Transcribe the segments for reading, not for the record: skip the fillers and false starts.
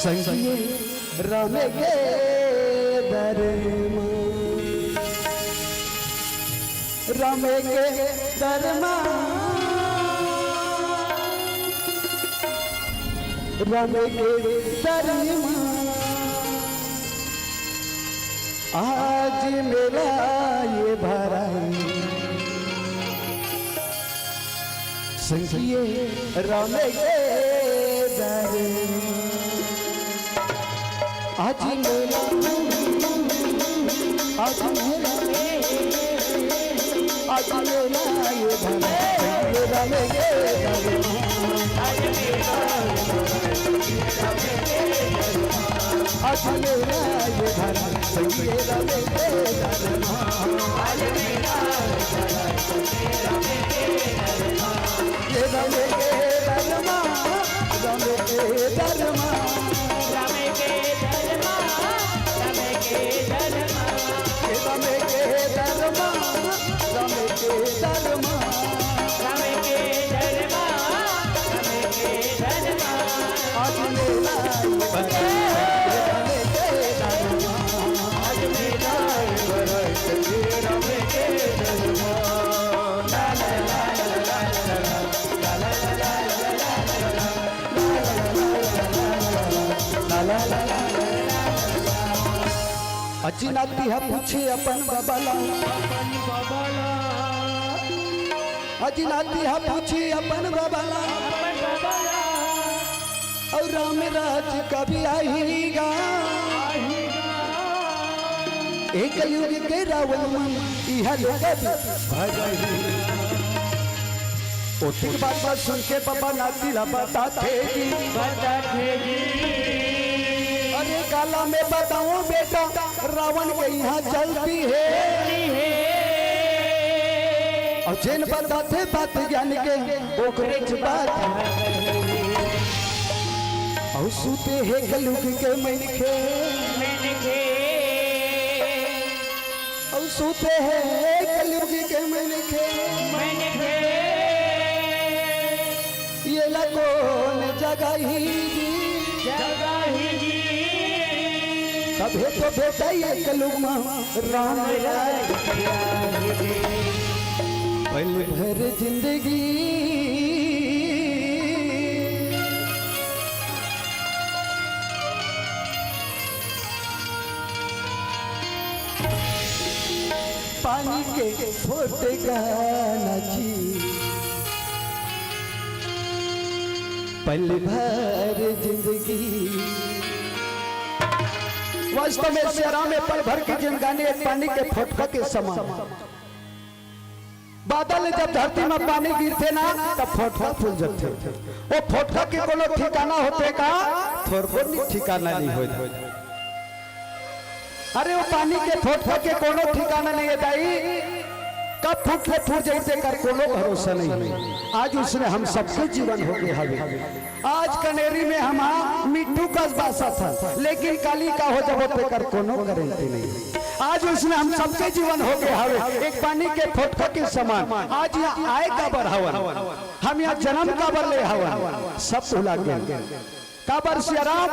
संगिए राम के दरमा राम के दरमा राम के दरमा आज मेला ये भरा संगिए राम के दरमा आज मेला आज मेला आज मेला ये भरा संगिए राम के दरमा आज मेरा ये भरा संगिए राम के दरमा ये राम के दरमा राम के दरमा राम के दरमा राम के दरमा ये राम के दरमा राम के दरमा राम के दरमा राम के दरमा आज मेरा ये भरा राम के दरमा आज मेरा ये भरा संगिए राम के दरमा ला ला ला ला ला ला ला अजी नाती है पूछे अपन बाबाला अजी नाती है पूछे अपन बाबाला और राम राज कभी आएगा एक युग के रावण मन यह लोग ओ ठीक बात सुन के पापा नाती ला बताते जी अरे काला में बताओ बेटा रावण के यहाँ चलती है और जिन बताते बात ज्ञान के ओकरे बात और सूते है कलयुग के मन के और सूते है कलयुग के मन के ये लगोन जगह ही तबे तो बेटा ये कलयुग में राम पल भर जिंदगी पानी के फोटे गाना जी पल भर जिंदगी वास्तव में सियाराम में पल भर की जिंदगानी एक पानी के फोटका के समान बादल जब धरती में पानी गिरते ना तब फोटका फूल जाते वो फोटका के कोनो ठिकाना होते का थोड़को नहीं ठिकाना नहीं होता अरे वो पानी के फोटका के कोनो ठिकाना नहीं है दाई कब फूट जाते कर कोनो भरोसा नहीं आज उसने हम सबके जीवन हो गए हवे आज कनेरी में हम मिट्टू का बासा था लेकिन काली का हो जब पे कर कोनो गारंटी नहीं आज उसने हम सबके जीवन हो गए हवे एक पानी के फोटका के समान आज यहाँ आए का बर हवन हम यहाँ जन्म का बर ले हवन सब भुला गए का बर सियाराम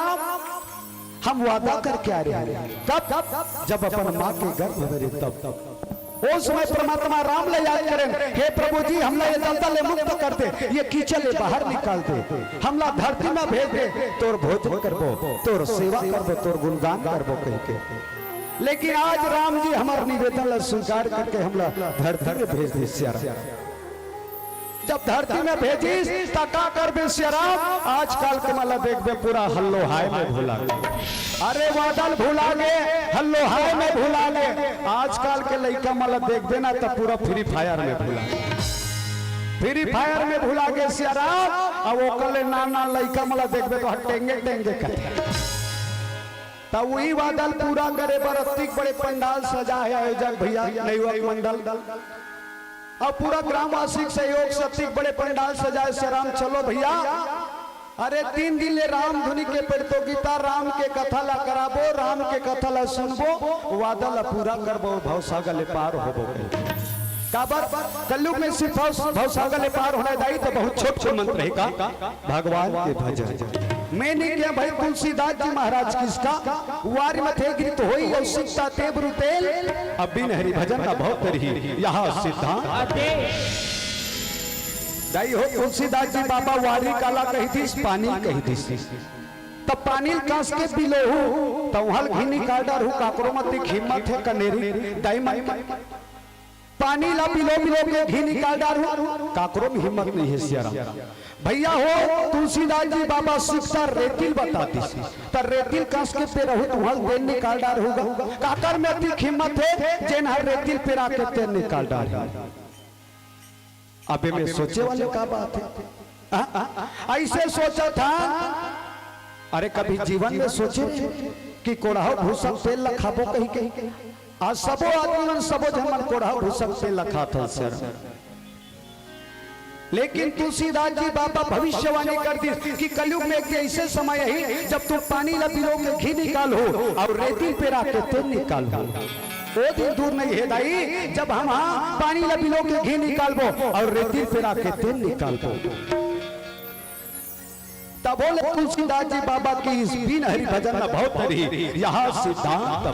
हम वादा करके आ रहे हैं कब जब अपन माँ के गर्भ में रहे तब उस समय परमात्मा राम ले याद करें हे प्रभु जी हमला ये दलदल मुक्त कर दे ये कीचड़ बाहर निकाल दे हमला धरती में भेज दे तोर भोजन करबो तोर सेवा करबो तोर गुणगान करबो कह के लेकिन आज राम जी हमार निवेदन ला स्वीकार करके हमला धरती में भेज दे सियाराम जब धरती में भेजिस तका कर बे सियाराम आजकल के मला देखबे पूरा हल्लो हाय में भुला गए अरे बादल भुला गए हल्लो हाय में भुला गए आजकल के लड़का मला देख देना तो पूरा फ्री फायर में भुला गए फ्री फायर में भुला गए सियाराम अब वो कले नाना लड़का मला देखबे तो हटेंगे टेंगे करते तब वही बादल पूरा करे बरतिक बड़े पंडाल सजा है आयोजक भैया नैवा मंडल अब पूरा ग्रामवासी सहयोग से बड़े पंडाल सजाए से राम चलो भैया अरे 3 दिन ले राम धुनी के प्रतियोगिता राम के कथा ला कराबो राम के कथा ला सुनबो वादा ला पूरा करबो भवसागर ले पार होबो काबर कलयुग में सिर्फ भवसागर ले पार होना दाई तो बहुत छोट छोट मंत्र है का भगवान के भजन मैंने क्या भाई तुलसीदास जी महाराज किसका वारी मथे गिरत होई और सिकता तेबरु तेल अब बिन हरि भजन का बहुत तरही यहाँ सिद्धांत दाई हो तुलसीदास जी बाबा वारी काला कही थी पानी कही थी तब पानी कांस के पिलो हूँ तो हल घी काडर हूँ काकरो मत हिम्मत है कनेरी दाई माई पानी ला पिलो पिलो के घी निकाल डालू काकरो में हिम्मत नहीं है सियारा भैया हो तुलसीदास जी बाबा शिक्षा रेतिल बताती तो रेतिल कांस के पे रहू तो हल तेल निकाल डाल होगा काकर में अति हिम्मत है जेन हर रेतिल पे आके तेल निकाल डाल अबे में सोचे वाले का बात है ऐसे सोचा था अरे कभी जीवन में सोचे कि कोड़ाहो भूसा तेल लखाबो कहीं कहीं आज सबो आदमी सबो जमन कोड़ाहो भूसा तेल लखा था सर लेकिन तुलसीदास जी बाबा भविष्यवाणी कर दी कि कलयुग में एक ऐसे समय है जब तुम पानी लपीलो के घी निकालो और रेती पे राके तेल निकालो वो दिन दूर नहीं है दाई जब हम पानी लपीलो के घी निकालबो और रेती पे राके तेल निकालबो तब बोले तुलसीदास जी बाबा की इस बिना हरि भजन में बहुत तरी यहाँ सिद्धांत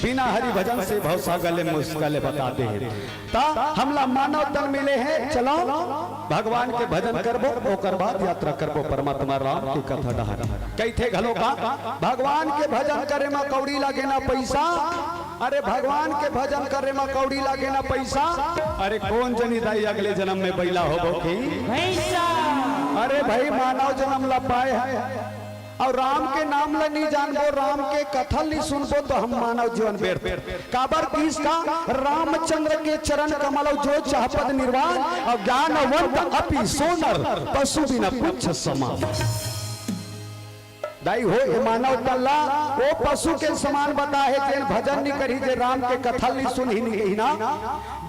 बिना हरि भजन से बहुत सागले मुश्किल बताते हैं ता हमला मानव तन मिले हैं चलो भगवान के भजन करबो ओकर बाद यात्रा करबो परमात्मा राम की कथा डहर कई थे घलो का भगवान के भजन करे में कौड़ी लागे ना पैसा अरे भगवान के भजन करे में कौड़ी लागे ना पैसा अरे कौन जनी दाई अगले जन्म में बैला होबो की अरे भाई मानव जन्म ला पाए है और राम के नाम ला नहीं जानबो राम के कथा नहीं सुनबो तो हम मानव जीवन बेर काबर किसका रामचंद्र के चरण कमल जो चाहपद निर्वाण और ज्ञानवंत अपि सोनर पशु बिना पुच्छ समान दाई हो ये मानव तल्ला वो पशु के समान बता है जेन भजन नहीं करी जे राम के कथा नहीं सुनी नहीं ना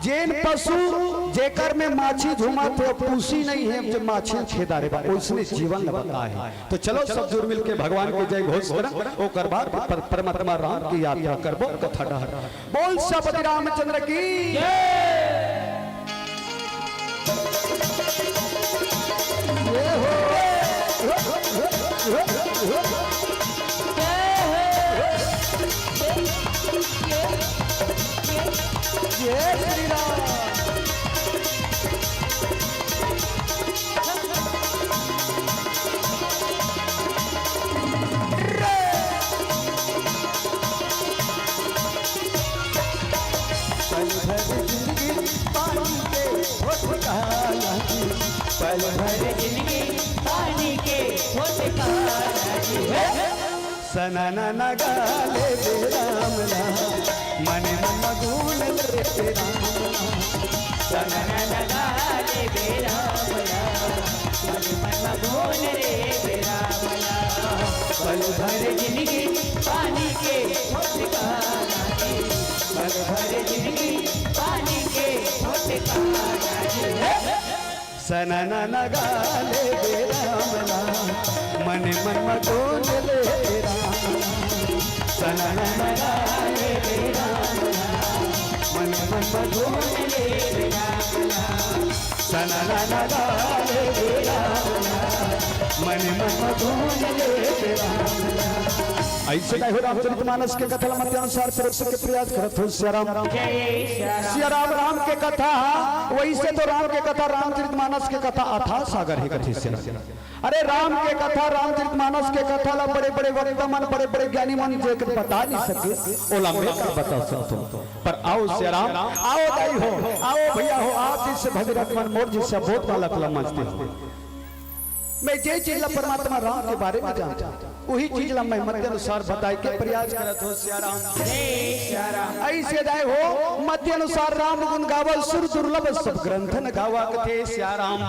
जेन पशु जेकर में माछी झुमा थे पूसी नहीं है जो माछी खेदारे बा उसने जीवन बता है तो चलो सब जुड़ मिल के भगवान के जय घोष करा ओकर बाद परमात्मा राम की यात्रा करबो कथा डहर बोल श्री रामचंद्र की जय श्री राम पल भर जिंदगी पानी के होठ काला सनन नगाले राम मन मगुन ले सनन नगाले राम मन मगुन रे राम पल भर जिंदगी पानी के होठ काला पल भर जिंदगी पानी के होठ काला सनन नगाले राम मन मगुन ले सनन नगाले राम मन मगुन ले सनन नगाले राम मन मगुन ले ऐसे हो रामचरितमानस के कथा मत अनुसार प्रवेश के प्रयास करत हो सिया राम राम के कथा वैसे तो राम के कथा रामचरितमानस के कथा अथाह सागर है कथी से अरे राम के कथा रामचरितमानस के कथा ला बड़े बड़े वक्ता मन बड़े बड़े ज्ञानी मन जे बता नहीं सके ओला में का बता सकते पर आओ सिया राम आओ दाई हो आओ भैया हो आप जिससे भगीरथ मन मोर जिससे बहुत वाला कलम मचते हो मैं जे चीज ला परमात्मा राम के बारे में जानता वही चीज ला मैं मध्य अनुसार बताए के प्रयास करत हो सिया राम ऐसे दाई हो मध्य अनुसार राम गुण गावल सुर दुर्लभ सब ग्रंथन गावा कथे सिया राम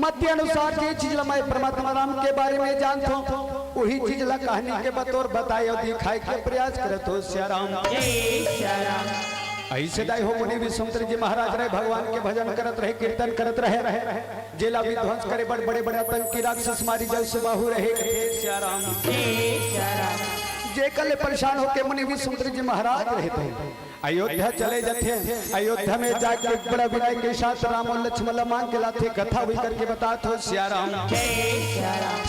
मध्य अनुसार जे चीज ला मैं परमात्मा राम के बारे में जानता हूँ वही चीज ला कहानी के बतौर बताए और दिखाए के प्रयास करत हो सिया राम ऐसे दाई हो मुनि विश्वामित्र जी महाराज रहे भगवान के भजन करत रहे कीर्तन करत रहे जेला विध्वंस करे बड़े बड़े आतंकी राक्षस मारी जल से बाहु रहे सिया राम जे कल परेशान होके मुनि विश्वामित्र जी महाराज रहते हैं अयोध्या चले जाते हैं। अयोध्या में जाके बड़ा विनय के साथ राम और लक्ष्मण मांग के लाते कथा हुई करके बताते हो सिया राम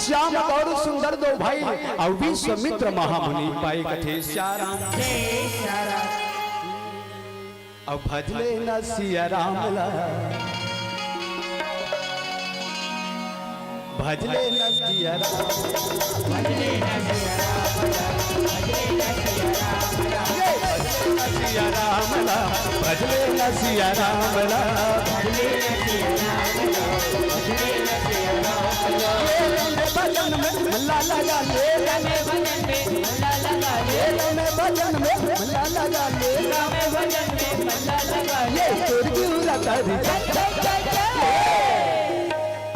श्याम और सुंदर दो भाई और विश्वामित्र महामुनि पाए कथे सिया राम अब भजले न सिया राम ला भजले न सिया राम भजले न सिया राम भजले न सिया राम ला भजले न सिया राम भजले न सिया राम भजन में मल्ला लगा ले में भजन में मल्ला लगा ले में भजन में मल्ला लगा ले में भजन में मल्ला लगा ले ये तुरगुला कर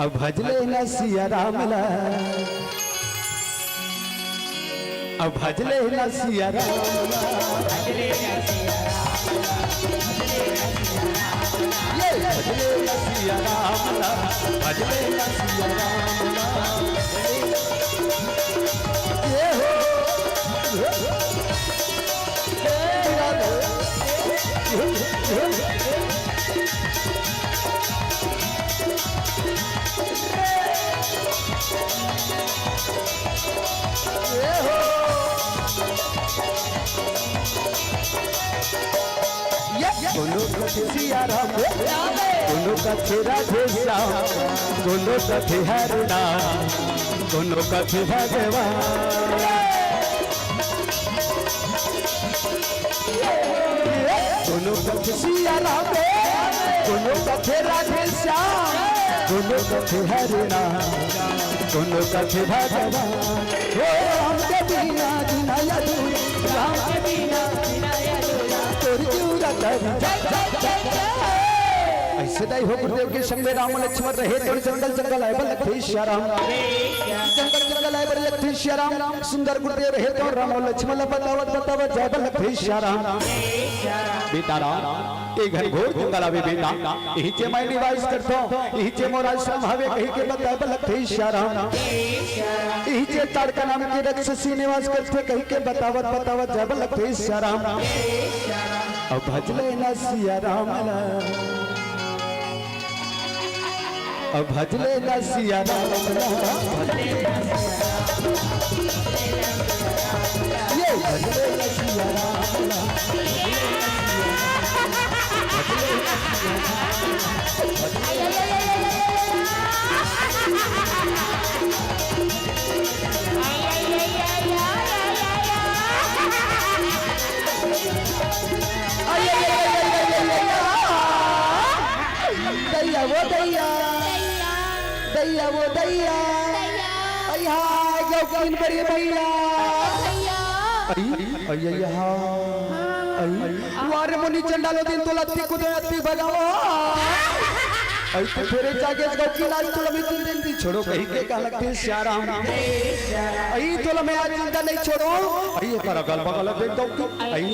अब भजले न सिया राम ला अब भजले न सिया राम ला भजले न सिया ये भजले न सिया राम ला भजले न सिया राम ला ये हो गोलो कथे सिया राम गोलो कथे राधे श्याम गोलो कथे हरना गोलो कथे भगवान गोलो कथे सिया राम गोलो कथे राधे श्याम गोलो कथे हरना गोलो कथे भगवान ओ राम के बिना जिनाया दूर राम के बिना जिनाया दूर ऐसे दाई हो गुरुदेव के संग में राम लक्ष्मण रहे तो जंगल जंगल आए बल थे श्याराम जंगल जंगल आए बल थे श्याराम सुंदर गुरुदेव रहे तो राम लक्ष्मण बतावत जय बल थे श्याराम बेटा राम एक घर घोर जंगल आवे बेटा यही चे मैं निवास करता हूं यही चे मोर आश्रम हवे कहीं के बताए बल थे श्याराम यही चे ताड़का नाम के राक्षसी निवास करते कहीं के बतावत जय बल थे श्याराम अब भजले न सिया राम ला अब भजले न सिया राम ये भजले न सिया राम दैया वो दैया दैया वो दैया अय्या गौकीन बड़ी भैया अय्या वारे मुनि चंडालो दिन तो लत्ती कुदे अत्ती बजाओ आई तो फेरे जागे गौकीन आज तो लमी तीन दिन दी छोड़ो कहीं के का लगते श्याराम आई तो लमे आज जिंदा नहीं छोड़ो आई पर अगल बगल देख गौकीन आई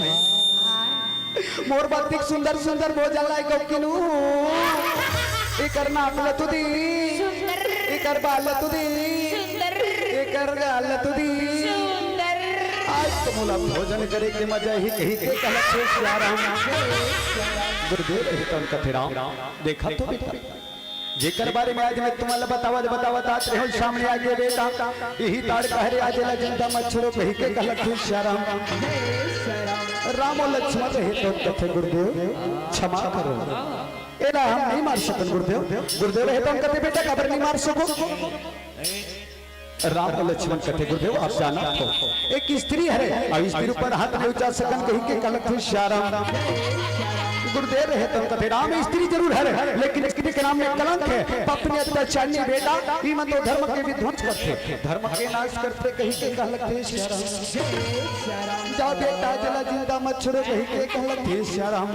मोर बातिक सुंदर सुंदर भोजन लाई गौकीनु इकर नाम लतुदी इकर बाल लतुदी इकर गाल लतुदी आज तो मोला भोजन करे के मजा ही कहीं के कहत छे श्याराम गुरुदेव हितन कथे राम देखा तो बेटा जेकर बारे में आज मैं तुम्हाला बतावत आज रहो सामने आगे बेटा यही ताड़ कहरे आज ला जिंदा मत छोड़ो कहीं के कहत छे श्याराम राम और लक्ष्मण रहे तो कथे गुरुदेव क्षमा करो एला हम नहीं मार सकन गुरुदेव रहे तो हम कथे बेटा खबर नहीं मार सको राम और लक्ष्मण कथे गुरुदेव आप जाना तो एक स्त्री है और स्त्री ऊपर हाथ नहीं उठा सकन कहीं के कलक थे श्याराम गुरुदेव रहे तो कथे राम स्त्री जरूर है लेकिन स्त्री के नाम में कलंक है अपने अत्याचारी बेटा ईमन तो धर्म के विध्वंस करते धर्म के नाश करते कहीं के कलक थे श्याराम जा बेटा जला जिंदा मत छोड़ो कहीं के कलक थे श्याराम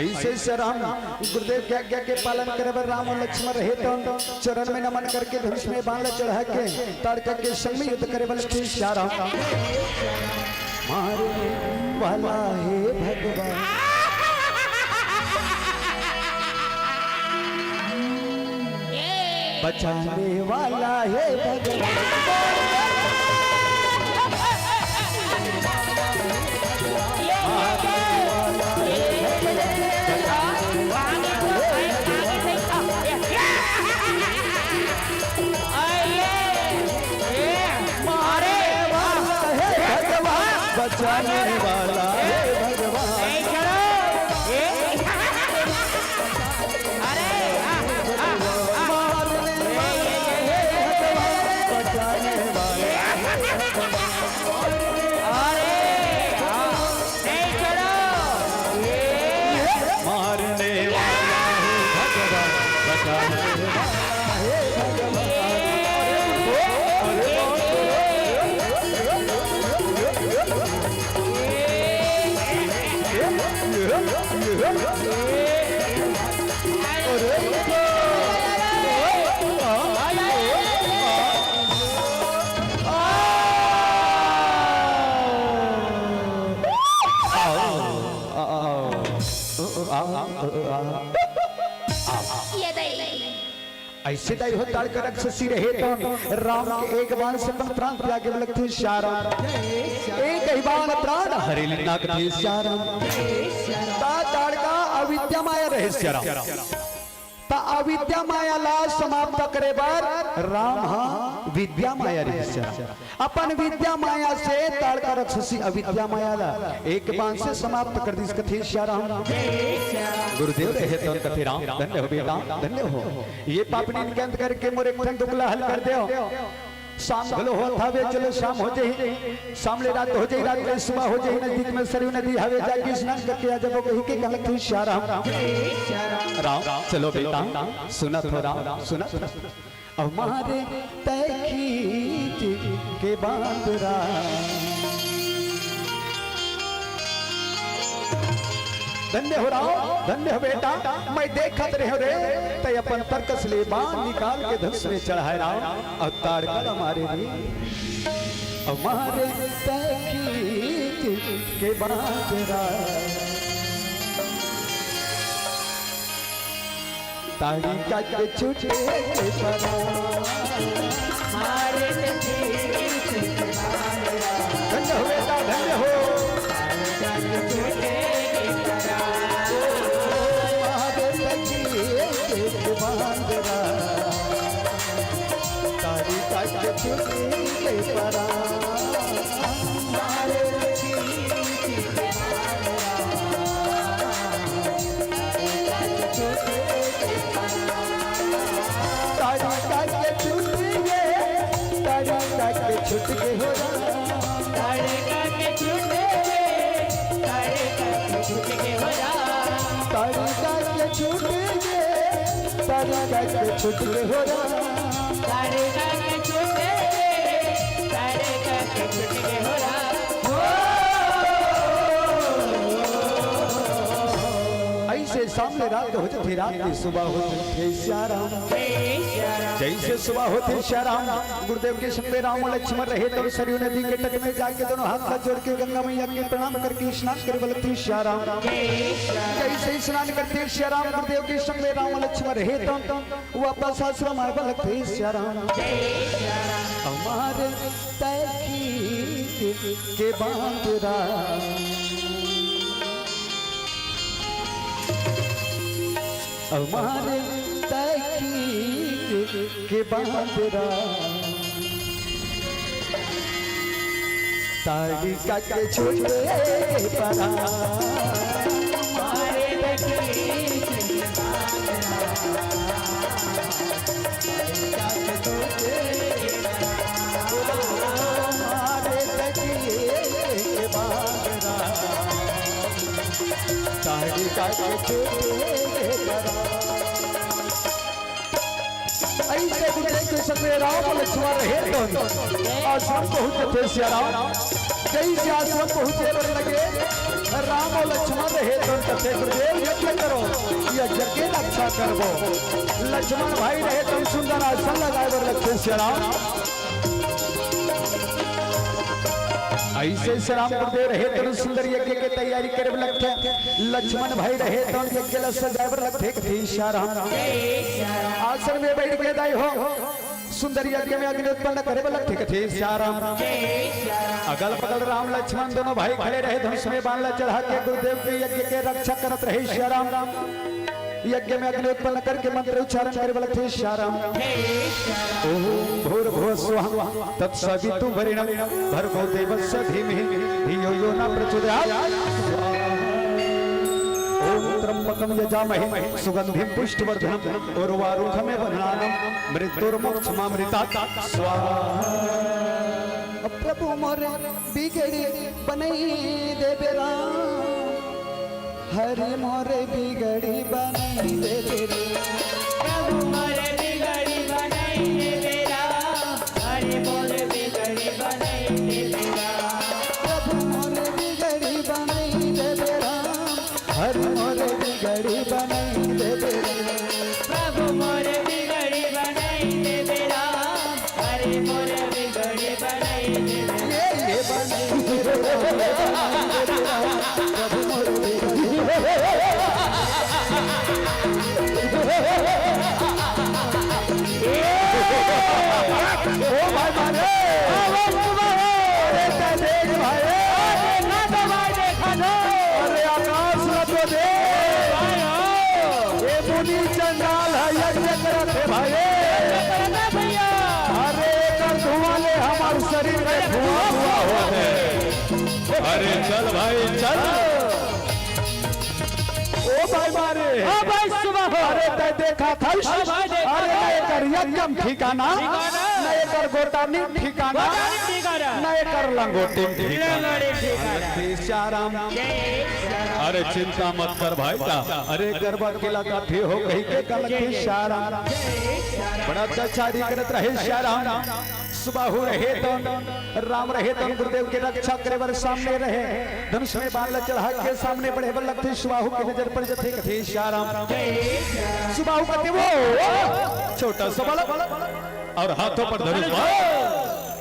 ऐसे श्याराम गुरुदेव के आज्ञा के पालन करे राम और लक्ष्मण रहे तो चरण में नमन करके धनुष में बाण चढ़ा के ताड़का के संग में युद्ध करे बल थे श्याराम मारे वाला है भगवान बचाने वाला है भगवान बचाने वाला है भगवान। नहीं चलो अरे बचाने वाला नहीं चलो मारने वाला है भगवान, बचाने वाला है भगवान। ऐसे दाई हो ताड़ कर राक्षसी रहे तो राम के एक बाण से प्राण त्यागे लगते श्याराम, एक ही बाण प्राण हरेली नाक थे श्याराम। ता ताड़ का अविद्या माया रहे श्याराम, ता अविद्या माया ला समाप्त करे बार राम हा विद्या माया रहे श्याराम। अपन विद्या माया से ताड़ का राक्षसी अविद्या माया ला एक बाण से समाप्त कर दी कथे श्याराम। गुरुदेव रहे तो कथे राम धन्य हो बेटा धन्य हो, ये पापनी निकंत करके मोरे खंड दुगला हल कर दो। शाम भलो हो थावे चलो शाम हो जाए, सामने रात हो जाए, रात में सुबह हो जाए, नजदीक में सरयू नदी हवे जाके स्नान करके आ जाओ कहीं के गलत थी श्याराम। राम चलो बेटा सुना थोड़ा सुना हमारे तय खींच के बांदरा धन्य हो राम धन्य हो बेटा, मैं देखत रहे रे तय अपन तर्कस ले बाण निकाल के धनुष में चढ़ाए राम। अवतार कर हमारे रे हमारे तय खींच के बांदरा ताड़ी का के छूटे के परा हमारे धन्य हो बेटा धन्य हो। तारी का के छूटे के परा छुट के हो तारे का के छूटे तारे का के छूट के हो जा तारी का के छूट तारी का के छुट के हो तारे का के छूटे तारे का के छूट के हो जा। ऐसे सामने रात हो जाती रात में सुबह होते श्याराम, जैसे सुबह होते श्याराम गुरुदेव के संग में राम और लक्ष्मण रहे तो सरयू नदी के तट में जाके दोनों हाथ हाथ जोड़ के गंगा मैया के प्रणाम करके स्नान कर बोलते श्याराम। जैसे स्नान करते श्याराम गुरुदेव के संग में राम और लक्ष्मण रहे तो वापस आश्रम आए बोलते श्याराम। हमारे तय के बांदरा हमारे तय के बांदरा ताड़ी का के छूटे परा हमारे ताड़ी का के छूटे परा। ऐसे गुरुदेव के संग में राम और लक्ष्मण रहे तो आश्रम पहुंचे थे श्याराम। जैसे आश्रम पहुंचे पर लगे राम और लक्ष्मण रहे तो कथे गुरुदेव यज्ञ करो यज्ञ के रक्षा करबो। लक्ष्मण भाई रहे तो सुंदर आसन लगाए बर लगे श्याराम। ऐसे श्याम गुरुदेव रहे तो सुंदर यज्ञ के तैयारी करे लगते। लक्ष्मण भाई रहे तो यज्ञ ला सजाए बर लगते थे श्याराम। आसन में बैठ के दाई हो सुंदर यज्ञ में अग्नि उत्पन्न करे बर लगते थे श्याराम। अगल बगल राम लक्ष्मण दोनों भाई खड़े रहे धनुष में बाण चढ़ा के गुरुदेव के यज्ञ के रक्षा करत रहे श्याराम। यज्ञ में अग्नि उत्पन्न करके मंत्र उच्चारण करे वाला थे श्याराम ओम भूर्भुवः स्वः तत्सवितुर्वरेण्यं भर्गो देवस्य धीमहि धियो यो न प्रचोदयात् ओम त्र्यंबकं यजामहे सुगंधिं पुष्टिवर्धनम् उर्वारुकमेव बन्धनानां मृत्युर्मोक्षमामृतात् स्वाहा। प्रभु मोरे बिगड़ी बनई देवे राम हरि मोरे बिगड़ी बनई देवे प्रभु मोरे बिगड़ी बनाई देवे राम हरि मोरे बिगड़ी बनाई देवे राम प्रभु मोरे बिगड़ी बनई देवे राम हरि मोरे बिगड़ी बनई देवे प्रभु मोरे बिगड़ी बनाई देवे राम हरि मोरे बिगड़ी बनाई देवे ये बनई देवे राम प्रभु मोरे बिगड़ी ओ भाई मारे अरे देख भाई ना तो भाई देखा दो अरे आकाश न तो दे ये मुनि चंडाल है यज्ञ करत है भाई करना भैया अरे कर धुआं ले हमारे शरीर में धुआं धुआं हो गए अरे चल भाई चल ओ भाई मारे हाँ भाई सुबह हो अरे ते देखा था हाँ भाई देखा अरे था। नहीं कर यज्ञम ठिकाना नहीं कर गोटानी ठिकाना नहीं कर लंगोटी ठिकाना श्याराम अरे चिंता मत कर भाई का अरे गरबा के लगा भी हो गई के कल की श्याराम बड़ा अत्याचारी करत रहे श्याराम सुबाहु रहे तो राम रहे तो गुरुदेव के रक्षा करे वर सामने रहे धनुष में बाण चढ़ा के सामने बढ़े वर लगते सुबाहु की नजर पर जथे कथे श्याराम सुबाहु कहते वो छोटा सा बालक और हाथों पर धनुष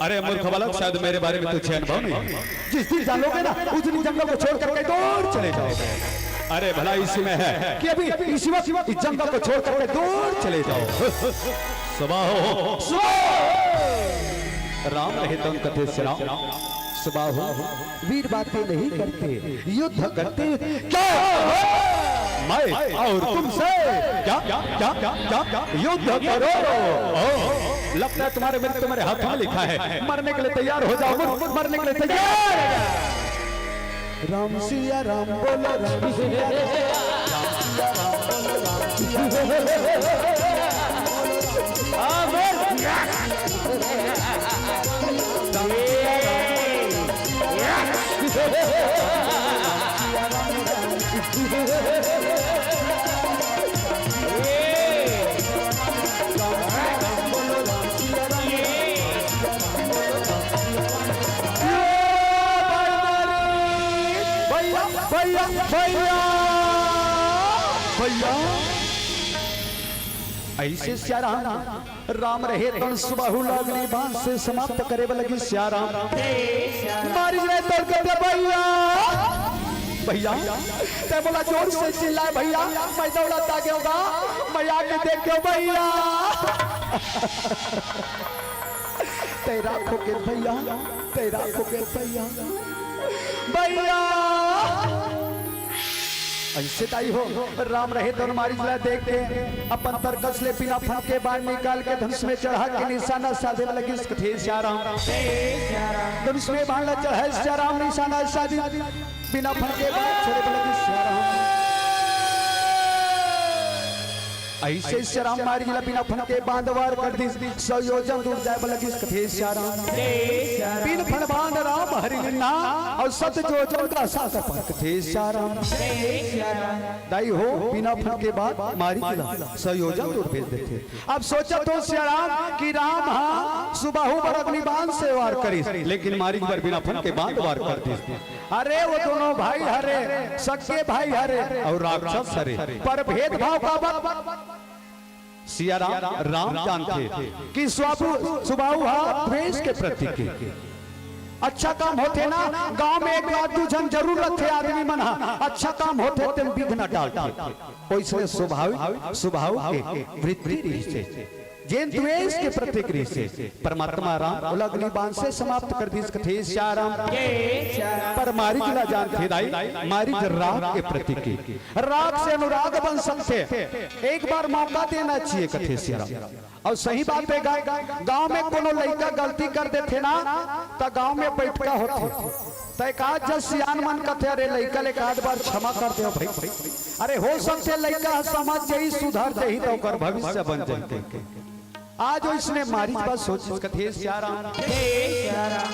अरे मूर्ख बालक शायद मेरे बारे में तुझे अनुभव नहीं जिस दिन जानोगे ना उस दिन जंगल को छोड़ करके दूर चले जाओगे अरे भला इसी में है कि अभी इसी वक्त इस जंगल को छोड़ करके दूर चले जाओ सुबाहु राम रहे तो कथे से राम सुबाहु वीर बातें नहीं करते युद्ध करते क्या मैं और तुमसे क्या क्या क्या क्या क्या युद्ध करो लगता है तुम्हारे मेरे तुम्हारे हाथ में लिखा है मरने के लिए तैयार हो जाओ मरने के लिए तैयार राम सिया राम बोलो राम सिया राम सिया राम बोलो राम भैया भैया भैया ऐसे श्याराम राम रहे तन सुबाहु लागनी बांध से समाप्त करे लगी श्याराम मारी रहे तो कहते भैया भैया ते बोला जोर से चिल्लाए भैया मैं दौड़ता होगा मैं आके देखो भैया तेरा खोके भैया तेरा खोके भैया भैया ऐसे ताई हो राम रहे तो मारी जिला देख के अपन तरकस ले बिना फन के बाहर निकाल के धनुष में चढ़ा के निशाना साधे लगी थे श्याराम धनुष में बाण चढ़ा श्याराम निशाना साधी बिना फन के बाहर छोड़े लगी श्याराम ऐसे श्याराम मारी जिला बिना फन के बांधवार कर दी संयोजन दूर जाए लगी थे श्याराम बिन फन बांध राम हरिना और सत जोजन का साथ पक थे श्याराम दाई हो बिना फन के बाद मारी जिला संयोजन दूर भेज देते अब सोचा तो श्याराम कि राम हाँ सुबाहु पर अग्निबाण से वार करी लेकिन मारी पर बिना फन के बाद वार कर दी अरे वो दोनों भाई हरे सच्चे भाई हरे और राक्षस हरे पर भेदभाव का सिया राम जानते कि सुबाहु द्वेष के प्रतीक अच्छा काम होते ना गांव में एक आध दू जन जरूरत थे आदमी मना अच्छा काम होते तेन विघ्न डालते इसलिए स्वभाव के वृत्ति से जैन द्वेष के प्रतिक्रिया से परमात्मा राम उलगली बांध से समाप्त कर दी इस कथे श्याराम पर मारी जिला जान थे दाई मारी राग के प्रतिक्रिया राग से अनुराग बन सकते एक बार मौका देना चाहिए कथे श्याराम। और सही बात है गांव में कोनो लड़का गलती कर देते ना तो गांव में बैठका होते तो एक आज जब सियान मन कथे अरे लड़का ले आध बार क्षमा कर दे भाई अरे हो सकते लड़का समझ जाई सुधर जाई तो कर भविष्य बन जाते। आज इसने मारिज पर सोची कथे श्याराम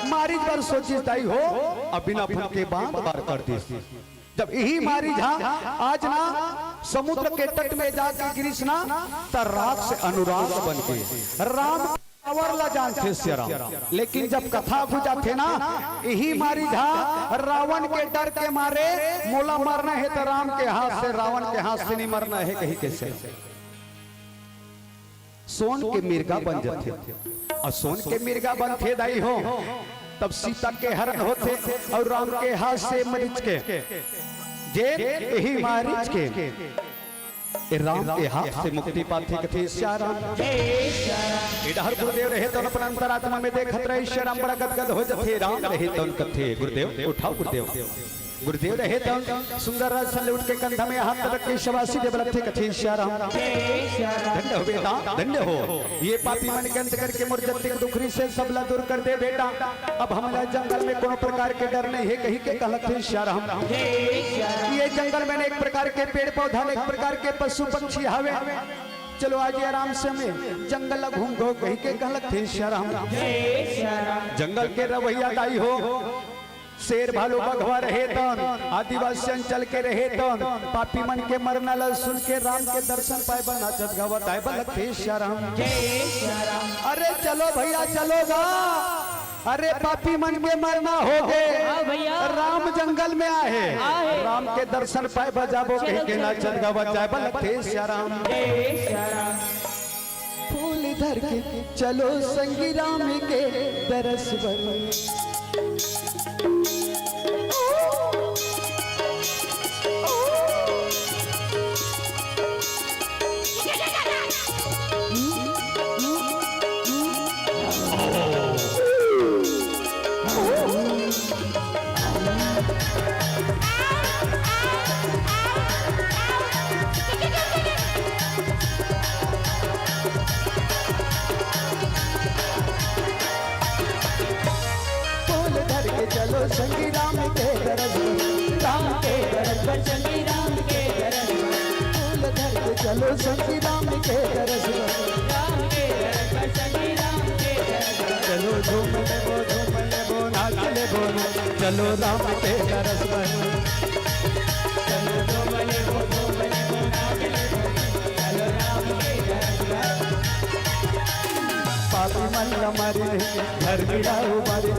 मारिज पर सोची ताई हो अब बिना फूल के बांध बार कर दी जब यही मारिज आज ना समुद्र के तट में जाके गिरीश ना तो राग से अनुराग बन के राम ला जानते श्याराम। लेकिन जब कथा गुजा थे ना यही मारी रावण के डर के मारे मोला मरना है तो राम के हाथ से रावण के हाथ से नहीं मरना है कहीं कैसे सोन के मिर्गा बन जाते और सोन के मिर्गा बनते दाई हो तब सीता के हरण होते और राम के हाथ से मरीच के जे यही मारिच के राम के हाथ से मुक्ति पाते कथे श्याराम। इधर गुरुदेव रहे तो अपना अंतरात्मा में देखत रहे श्याराम बड़ा गदगद हो जाते राम रहे तो कथे गुरुदेव उठाओ गुरुदेव रहे तो सुंदर राज सन उठ के कंधा में हाथ रख के शबासी दे बलथे कथे श्याराम। धन्य हो बेटा धन्य हो ये पापी मन के अंत करके मोर जत्ती दुखरी से सबला दूर कर दे बेटा अब हमारा जंगल में कोनो प्रकार के डर नहीं है कहीं के कहलथे श्याराम। ये जंगल में एक प्रकार के पेड़ पौधा एक प्रकार के पशु पक्षी हवे चलो आज आराम से में जंगल घूम गो कहीं के कहलथे श्याराम। जंगल के रवैया दाई हो शेर भालू बघवा रहे तन आदिवासी चल के रहे तन पापी मन के मरना ल सुन के राम के दर्शन पाए बना चत गवत आए बलथे श्याराम। अरे चलो भैया चलोगा अरे पापी मन के मरना हो गए राम जंगल में आए राम के दर्शन पाए बजाबो कहीं के ना चत गवत आए बलथे श्याराम। फूल धर के चलो संगी राम के दरस बर चलो संगी राम के दरस पर संगी राम के दरस फूल धर के चलो संगी राम के दरस पर संगी राम के दरस चलो झूम ले नाच ले चलो राम के दरस पर चलो झूम ले नाच ले चलो राम के दरस पर पापी मन मारी घर मिलाओ मारी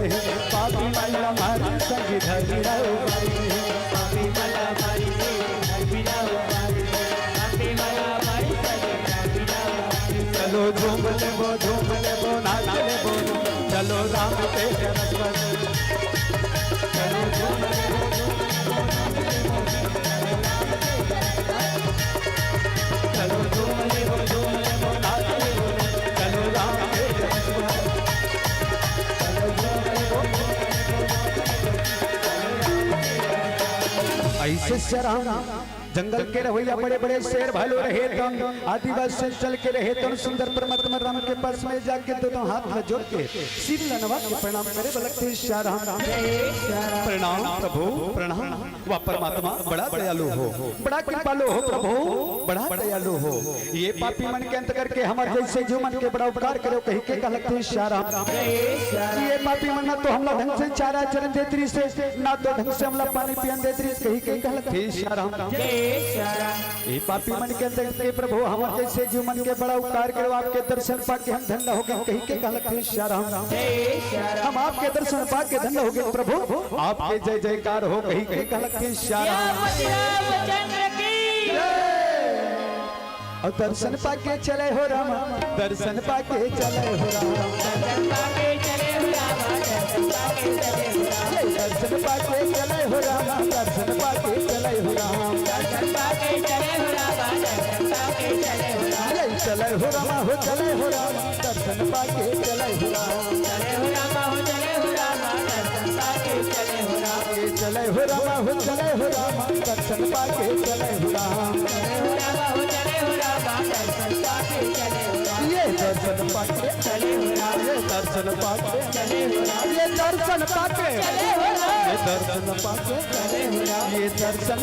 पापी मन मारी संगी घर मिलाओ मारी पापी मन मारी घर मिलाओ मारी पापी मन मारी संगी घर मिलाओ मारी चलो झूम ले नाच ले चलो राम के दरस पर चलो झूम ले चलो झूम ले नाच ले चलो राम ऐसे श्याराम जंगल के रवैया बड़े बड़े शेर भालू रहे तन आदिवासी चल के रहे तन सुंदर परमात्मा राम के पास में जाके दोनों हाथ में जोड़ के सिर लनवा के प्रणाम करे बलकते श्याराम। प्रणाम प्रभु प्रणाम वह परमात्मा बड़ा दयालु हो बड़ा कृपालु हो प्रभु बड़ा दयालु हो ये पापी मन के अंत करके हमारे जैसे जो मन के बड़ा उपकार करो कहीं के कहलते श्याराम। ये पापी मन ना तो हमला ढंग से चारा चरण देत्री से ना तो ढंग से हमला पानी पियन देत्री कहीं के कहलते श्याराम। ये पापी मन के अंदर के प्रभु हमारे जैसे जीव मन के बड़ा उपकार करो आपके दर्शन पाके हम धन्य हो गए कहीं के कहलते श्याराम। हम आपके दर्शन पाके धन्य हो गए प्रभु आपके जय जयकार हो कहीं के कहलते श्याराम। और दर्शन पाके चले हो राम दर्शन पाके चले हो राम दर्शन पाके चले हो राम दर्शन पाके चले हो राम चले हो राम हो चले हो राम दर्शन पाके चले हो राम चले हो रामा हो चले हो रामा दर्शन पाके चले हो राम ये चले हो राम हो चले हो राम दर्शन पाके चले हो राम चले हो रामा हो चले हो रामा दर्शन पाके चले हो राम ये दर्शन पाके चले हो राम ये दर्शन पाके चले हो राम ये दर्शन पाके चले हो राम ये दर्शन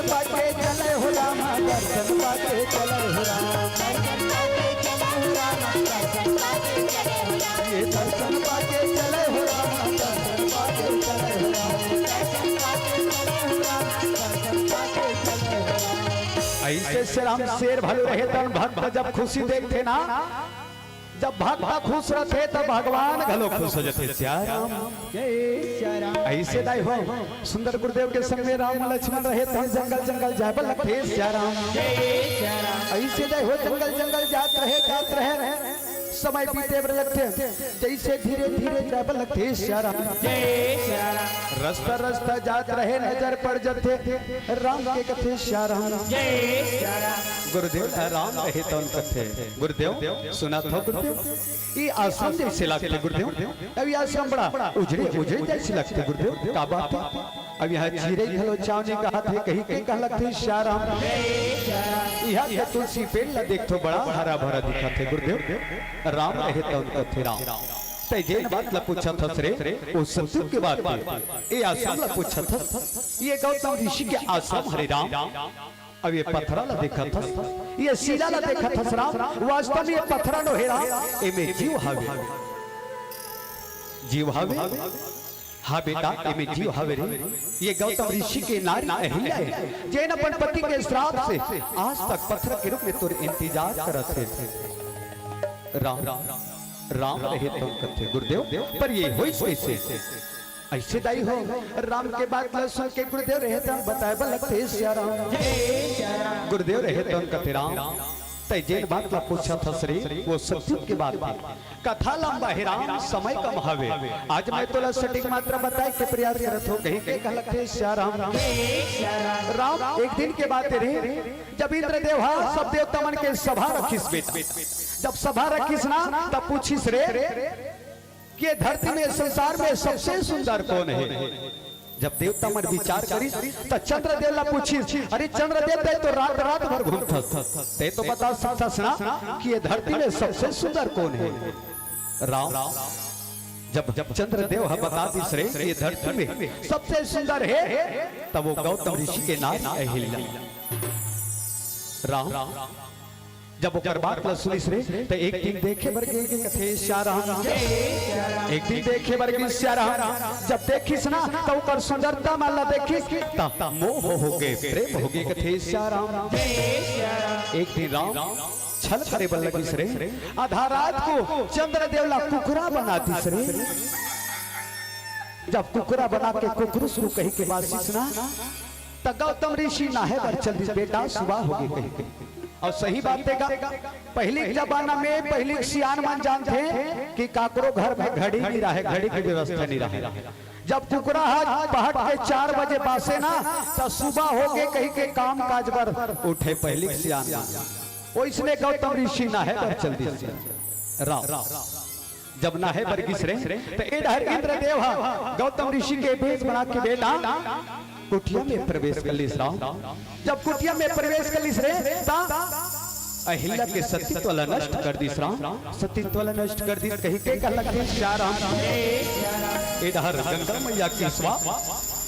पाके चले हो राम ये दर्शन पाके चले हो राम दर्शन पाके चले हो राम दर्शन पाके चले हो राम दर्शन पाके चले हो राम ये दर्शन पाके चले हो राम दर्शन पाके चले हो राम दर्शन पाके चले हो राम दर्शन पाके चले हो राम ऐसे श्री राम शेर भले रहे तन भक्त जब खुशी देखते ना जब भक्त खुश रहते तब भगवान घलो खुश हो जाते श्याम जय श्री राम ऐसे दाई हो सुंदर गुरुदेव के संग में राम लक्ष्मण रहे तन जंगल जंगल जाए लगते श्याम जय श्री राम ऐसे दाई हो जंगल जंगल जात रहे समय बीते बर लगते जैसे धीरे धीरे जाए लगते श्याम जय श्री राम रास्ता रास्ता जात रहे नजर पड़ जाते राम के कथे श्याम जय श्री राम गुरुदेव राम रहे तो कथे गुरुदेव सुना था गुरुदेव ये आश्रम जैसे लगते गुरुदेव अब ये आश्रम बड़ा उजड़े उजड़े जैसे लगते गुरुदेव का बात है अब यहाँ चीरे घलो चावनी कहा थे कहीं कहीं कहा लगते श्याम यहाँ के तुलसी पेड़ ला देख तो बड़ा हरा भरा दिखा थे गुरुदेव राम रहे तो कथे राम ते जेन बात ला पूछा था रे वो सत्य के बात ये आश्रम ला पूछा था ये गौतम ऋषि के आश्रम हरे राम अब ये पत्थरा ला देखा था ये सीधा ला देखा था राम वास्तव में ये पत्थरा नो हेरा एमे जीव हावे हाँ बेटा एमे जीव हावे रे ये गौतम ऋषि के नारी अहिल्या है जैन अपन पति के श्राप से आज तक पत्थर के रूप में तोर इंतजार करत थे राम रहे तो कथे गुरुदेव पर ये होई कैसे ऐसे दाई हो राम के बाद सुन के गुरुदेव रहे तो बताए लगते श्याम गुरुदेव रहे तो कथे राम तय जेन बात ला पूछा था श्री वो सत्य की बात थी कथा लंबा है राम समय कम हवे आज मैं तोला सटीक मात्रा बताए के प्रयास करत हो कहीं कहीं लगते श्याम राम एक दिन के बात रे जब इंद्रदेव सब देवता मन के सभा रखिस बेटा जब सभा रखिस ना तब पूछिस रे कि धरती में संसार में सबसे सुंदर कौन है जब देवता मन विचार करी तो चंद्रदेव ला पूछी अरे चंद्रदेव ते तो रात रात भर घूमता ते तो बता सकता ना कि ये धरती में सबसे सुंदर कौन है राम जब चंद्रदेव बता दी रे ये धरती में सबसे सुंदर है तब वो गौतम ऋषि के नाम अहिल्या राम जब ओकर बात ला सुनिस रे तो एक दिन देखे बर के कथे श्याम एक दिन देखे बर के श्याम जब देखिस ना तो ओकर सुंदरता माला देखिस ता मोह हो गए प्रेम हो गए कथे श्याम एक दिन राम छल करे बल लगिस रे आधा रात को चंद्रदेव ला कुकरा बनातीस रे जब कुकरा बना के कुकरुस रू कही के बासिस ना त गौतम ऋषि नाहे बर चल दिस बेटा सुबह हो गई कही और सही बात है पहले जमाना में पहले सियान मन जानते कि काकरो घर में घड़ी नहीं रहे घड़ी की व्यवस्था नहीं रहे जब कुकरा पहाड़ के 4 बजे बासे ना तो सुबह हो के कहीं के काम काज पर उठे पहले सियान वो इसने गौतम ऋषि ना है पर चल दी राम जब ना है बरगिस रे तो इंद्रदेव गौतम ऋषि के भेष बना के बेटा कुटिया में प्रवेश कर लिस राम जब कुटिया में प्रवेश कर लिस रे अहिल्या के सतीत्व ला नष्ट कर दिस राम सतीत्व ला नष्ट कर दिस कहीं के कहलक श्याम इधर गंगा मैया की स्वा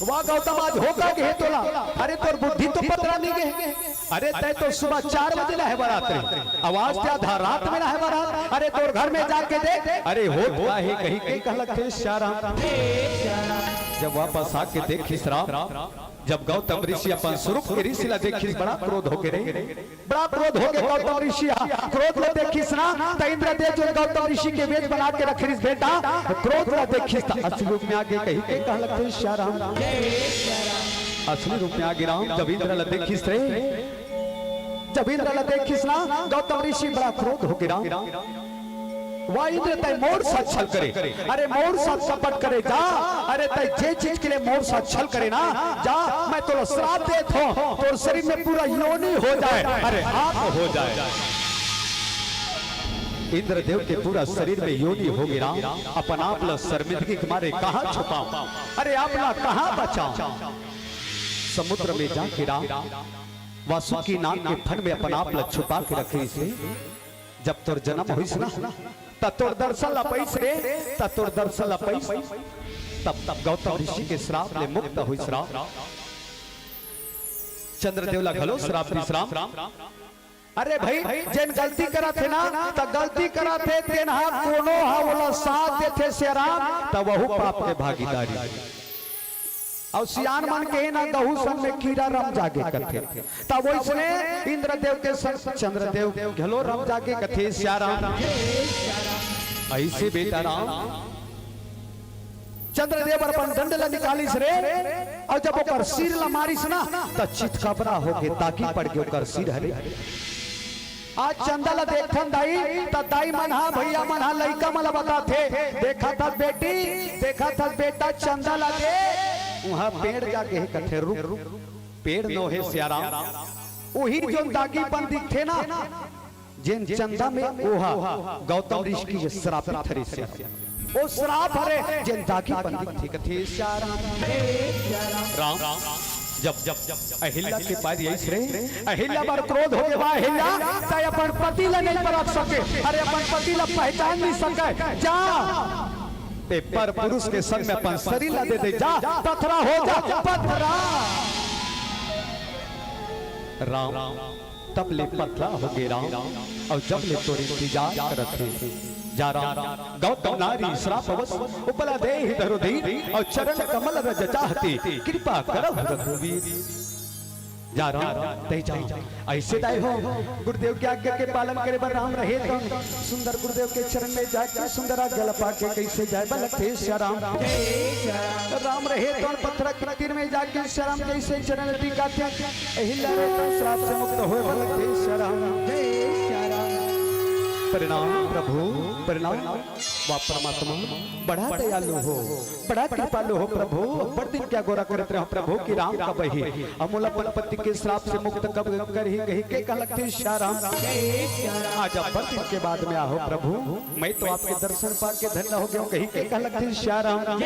वाह गौतम आज होका के तोला अरे तोर बुद्धि तो पतरा नहीं गए अरे तय तो सुबह 4 बजे ना है बारात रे आवाज क्या आधा रात में ना है बारात अरे तोर घर में जाके देख अरे हो है कहीं के कहलक श्याम जब वापस आके देखिस राम जब गौतम ऋषि अपन स्वरूप के ऋषि ला देखिस बड़ा क्रोध होके रे बड़ा क्रोध होके गौतम ऋषि क्रोध ला देखिस ना तो इंद्रदेव जो गौतम ऋषि के वेश बना के रखिस बेटा क्रोध ला देखिस तो असली रूप में आगे कहीं के कहलक श्याम असली रूप में आगे राम जब इंद्र ला देखिस रे जब इंद्र ला देखिस ना गौतम ऋषि बड़ा क्रोध होके राम वह इंद्र तय मोर साथ छल करे अरे मोर साथ सपट करे जा अरे तय जे चीज के लिए मोर साथ छल करे ना जा मैं तो श्राप देत हूं तो शरीर में पूरा योनि हो जाए अरे आप हो जाए इंद्रदेव के पूरा शरीर में योनि हो गिरा। अपन आप ला शर्मिंदगी के मारे कहाँ छुपाऊं, अरे आप ला कहाँ बचाऊं। समुद्र में जा गिरा, वासुकी नाग के फन में अपन आप ला छुपा के रखे से। जब तोर जन्म हुई ना तब तोर दर्शन ला पैस रे, तब तोर दर्शन ला पैस। तब गौतम ऋषि के श्राप ले मुक्त हुई। श्राप चंद्रदेव ला घलो श्राप विश्राम। अरे भाई जेन गलती करा थे ना तो गलती करा थे तेन हा कोनो हा वाला साथ देते से राम तब वहु पाप के भागीदारी। और सियान मन के ना गहू सन में कीड़ा रम जागे कथे तब वैसने इंद्रदेव के संग चंद्रदेव घलो रम जागे कथे श्याराम। ऐसे बेटा राम चंद्रदेव अपन दंड ला निकालिस रे और जब ओकर सिर ला मारिस ना त चित कबरा होके ताकि पड़ के ओकर सिर हरे। आज चंदा ला देखन दाई त दाई मन हा भैया मन हा लइका मला बताथे देखा था बेटी देखा था बेटा चंदा ला दे वहां पेड़ जाके कथे रुक पेड़ नो है श्याराम। ओही जो दागीपन दिखथे ना जिन चंदा में ओहा गौतम ऋषि की श्राप थरी से ओ श्राप हरे जिन दागीपन दिखथे कथे श्याराम। राम जब अहिल्या के पास यही रे अहिल्या पर क्रोध हो गया। अहिल्या तय अपन पति ला नहीं परख सके, अरे अपन पति ला पहचान नहीं सके। जा ए पर पुरुष के संग में अपन शरीर ला दे दे। जा पथरा हो जा पथरा। राम तब ले पथरा हो गए राम और जब ले तोर इंतजार करत थे। जा राम गौतम नारी श्राप अवस उपला दे धरुधी और चरण कमल रज चाहती कृपा करब रघुवीर। जा राम तय जा ऐसे दाई हो गुरुदेव के आज्ञा के पालन करे बर राम रहे तो सुंदर गुरुदेव के चरण में जाके सुंदर जल पाके कैसे जाए बलते श्याराम। राम रहे तो पत्थर के तीर में जाके श्याराम कैसे चरण टिकाते अहिल्या श्राप से मुक्त होए बलते श्याराम। प्रणाम प्रभु प्रणाम। वा परमात्मा बड़ा दयालु हो बड़ा कृपालु हो प्रभु। बड़ दिन क्या गोरा करते रहो प्रभु की राम का बही अमूला पति के श्राप से मुक्त कब कर ही कही के कहलते श्याराम। आज अब बड़ दिन के बाद में आओ प्रभु मैं तो आपके दर्शन पा के धन्य हो गया कही के कहलते श्याराम।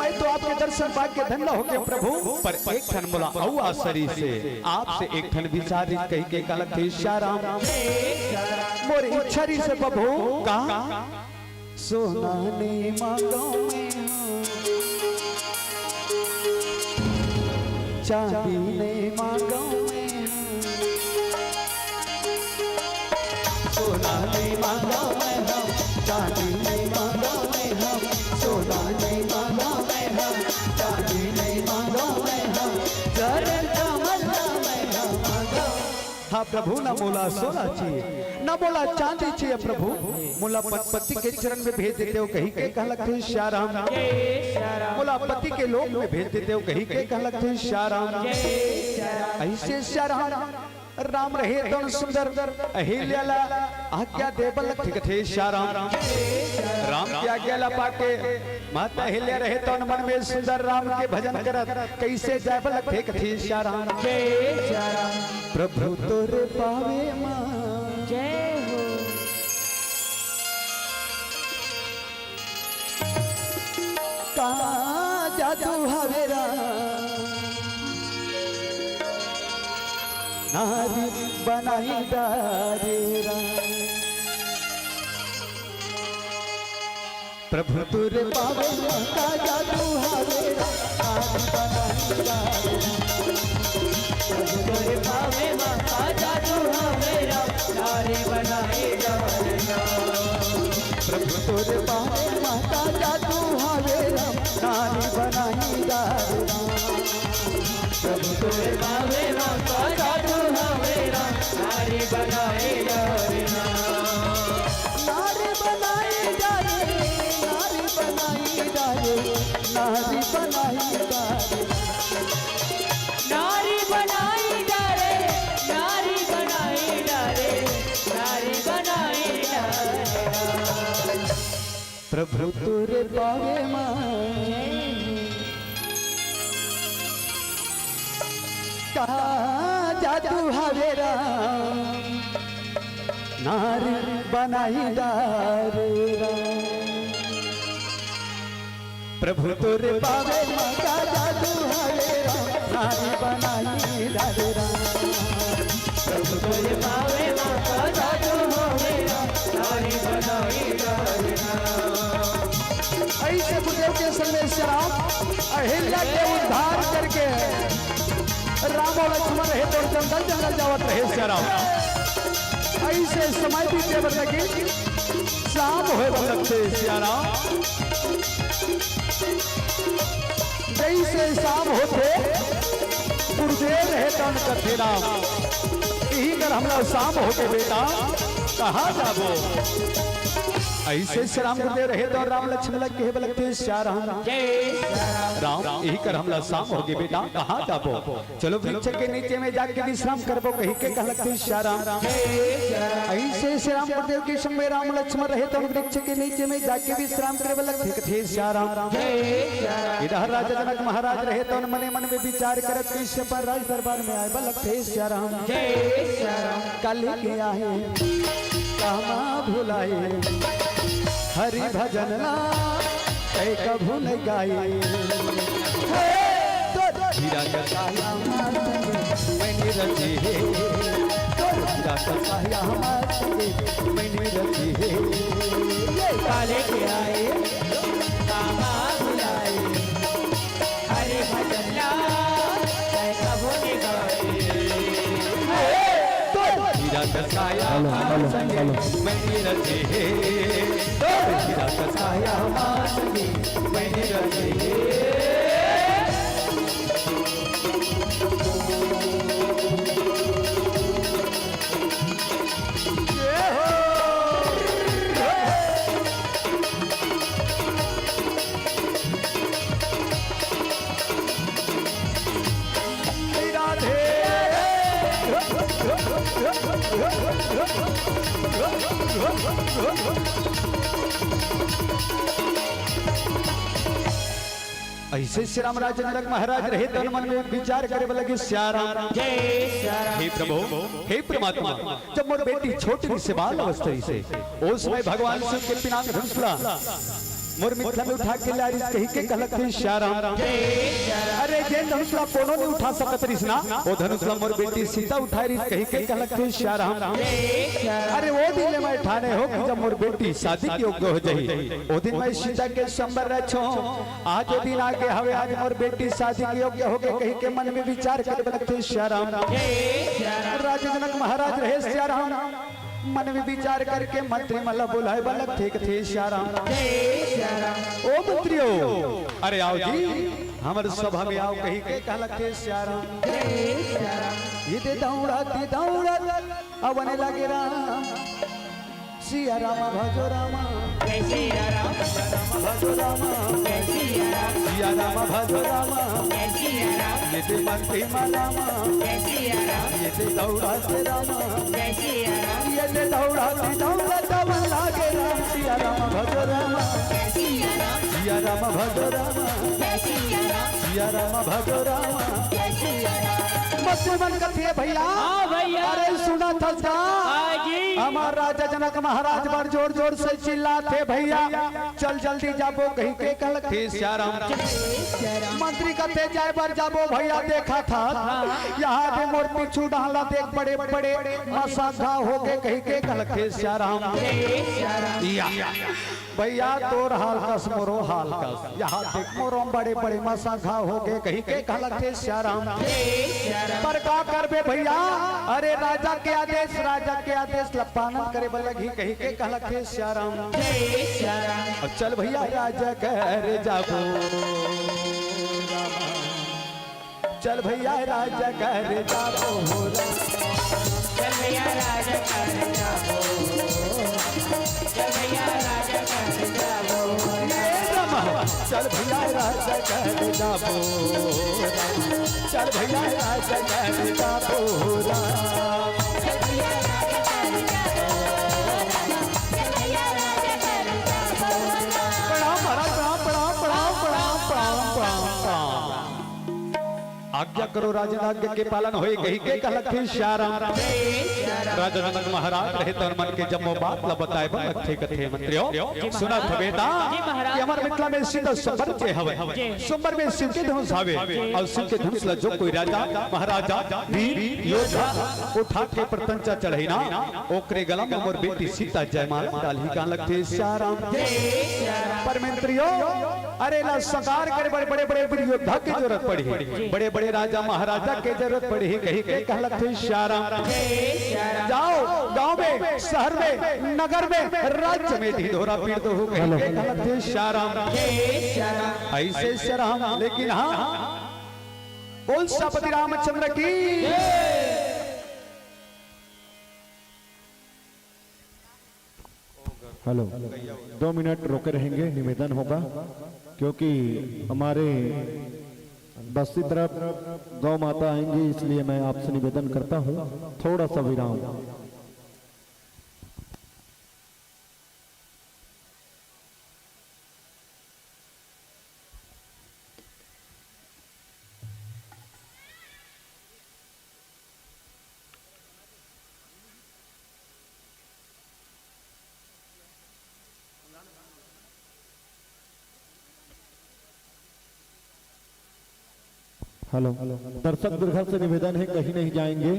मैं तो आपके दर्शन पा के धन्य हो गया प्रभु पर एक ठन बोला औ शरीर से आपसे एक ठन विचार कही के कहलते श्याराम। मोर इच्छरी से प्रभु का सोना ने मांगो में चांदी ने मांगो में सोना ने मांगो में हम चांदी ने मांगो में हम सोना ने मांगो में हम चांदी ने मांगो में हम चरण कमल में हम मांगो। हाँ प्रभु न बोला सोना चाहिए न बोला चांदी चाहिए प्रभु मोला पति के चरण में भेज देते हो कहीं के कहलते श्याराम। मोला पति के लोक में भेज देते हो कहीं के कहलते श्याराम। ऐसे श्याराम राम रहे तो सुंदर अहिल्या ला आज्ञा देवल थे श्याराम। राम की आज्ञा ला पाके माता अहिल्या रहे तो मन में सुंदर राम के भजन करत कैसे जाबल थे श्याराम। प्रभु तोरे पावे मां जय हो का जादू हवेरा नारी बनाई दारेरा। प्रभु तुरे पावे का जादू हवेरा नारी बनाई दारेरा। प्रभु तुरे पावे का जादू हवेरा नारी बनाई दारेरा। प्रभु तुरे पावे का जादू हवेरा नारी बनाई दारेरा। प्रभु तुरे पावे का जादू हवेरा नारी बनाई दारेरा। नारी बनाई दारे नारी बनाई दारे नारी बनाई दारे नारी बनाई डारे नारी बनाई डारे नारी बनाई डारे। प्रभु तुरे पावे मां का जादू हवेरा नारी बनाई डारेरा प्रभु तोरे पावे मका जादू हरे राम नारी बनाई डारेरा प्रभु तोरे पावे माता जादू हरे राम नारी बनाई डारेरा ऐसे गुरुदेव के संदेश से राम अहिल्या के उद्धार करके राम और लक्ष्मण रहे तो जंगल जंगल जावत रहे से राम ऐसे समय बीते लगी शाम होए लगते सियाराम जैसे शाम होते गुरुदेव रहे तन कथे राम यही कर हमरा शाम होके बेटा कहा जाबो ऐसे श्री राम गुरुदेव रहे तो राम लक्ष्मण लग के लगते सियाराम राम यही कर हमला शाम हो गए बेटा कहाँ जाबो चलो वृक्ष के नीचे में जाके विश्राम करबो कहीं के कह लगते सियाराम ऐसे श्री राम गुरुदेव के संग में राम लक्ष्मण रहे तो वृक्ष के नीचे में जाके विश्राम करबो लगते थे सियाराम इधर राजा जनक महाराज रहे तो मने मन में विचार करत कैसे पर राज दरबार में आए लगते सियाराम कल के आए कामा भुलाए हरि भजन ना कई कभू न गाए हीरा का साया मैंने रची है हीरा का साया मैंने रची है काले के आए कामा बुलाए हरे भजन ला कई कभू न गाए हीरा का साया मैंने रची है हीरा का साया मैंने रची है ऐसे श्री राम राज जनक महाराज रहे तन मन में विचार करे लगे श्याराम हे प्रभु हे परमात्मा जब मोर बेटी छोटी से बाल अवस्था से उस समय भगवान शिव के पिनाक धनुषला मोर मित्र में उठा के लारिस कही के कहलक थे श्याराम अरे जे धनुषला कोनो नहीं उठा सकत रिस ना ओ धनुषला मोर बेटी सीता उठाई रिस कही के कहलक थे श्याराम अरे वो दिन मैं ठाने हो कि जब मोर बेटी शादी के योग्य हो जाई ओ दिन मैं सीता के संबर रछो आज वो दिन आगे हवे आज मोर बेटी शादी के योग्य हो गए कही के मन में विचार करे लगते श्याराम राजा जनक महाराज रहे श्याराम मन में विचार करके मंत्री मल्ला बुलाए बलक ठीक थे श्याराम ओ मंत्रियो अरे आओ जी हमारे सभा में आओ कही के कहलक थे श्याराम ये दे दौड़ाती दौड़त अवने लगे राम सिया राम भजो रामा सिया राम भजो रामा सिया राम भजो रामा ये दे मंत्री मलामा ये दे दौड़ाते रामा ये दे दौड़ाती दौड़त अवन लागे राम सिया राम भजो रामा सिया राम भजो रामा सिया राम भजो रामा मन कथिए भैया भैया अरे सुना था हमार राजा जनक महाराज बार जोर जोर से चिल्लाते भैया चल जल्दी जाबो कहीं के कहलते श्याराम मंत्री कथे जाए बार जाबो भैया देखा था यहाँ पे मोर पिछू डाला देख बड़े बड़े मसा घा हो के कहीं के कहलते श्याराम भैया तोर हाल कस मोरो हाल कस यहाँ देख मोरो बड़े बड़े मसा घा हो के कहीं के कहलते श्याराम पर का करबे भैया अरे राजा के आदेश लपानन करे लगी कही के कहलक थे श्याराम चल भैया राजा कर जाबो चल भैया राजा कर जाबो चल भैया राजा कर जाबो चल भैया राजा कर जाबो चल भैया राजा कर जाबो चल भैया राजा कर जाबो आज्ञा करो राजन आज्ञा के पालन होए कही के कहलक थे श्याराम राजा जनक महाराज रहे तन मन के जब बात ल बताए बन थे कथे मंत्रियों सुना थे बेटा कि हमार मिथिला में सीधा संबर के हवे संबर में शिव के धनुष हवे और शिव के धनुष ल जो कोई राजा महाराजा वीर योद्धा उठा के प्रतंचा चढ़ई ना ओकरे गला में मोर बेटी सीता जयमाला डाली का लगते श्याराम पर मंत्रियों अरे ला सकार करे बड़े बड़े वीर योद्धा की जरूरत पड़ी बड़े बड़े राजा महाराजा के जरूरत पड़ी कही के कहलक थे श्याराम जाओ गांव में शहर में नगर में राज्य में ढिढोरा पीड़ दो कही के कहलक थे श्याराम ऐसे श्याराम लेकिन हाँ बोल सपति रामचंद्र की हेलो 2 मिनट रोके रहेंगे निवेदन होगा क्योंकि हमारे बस्ती तरफ गौ माता आएंगी इसलिए मैं आपसे निवेदन करता हूं थोड़ा सा विराम। हेलो दर्शक दीर्घ से निवेदन है कहीं नहीं जाएंगे।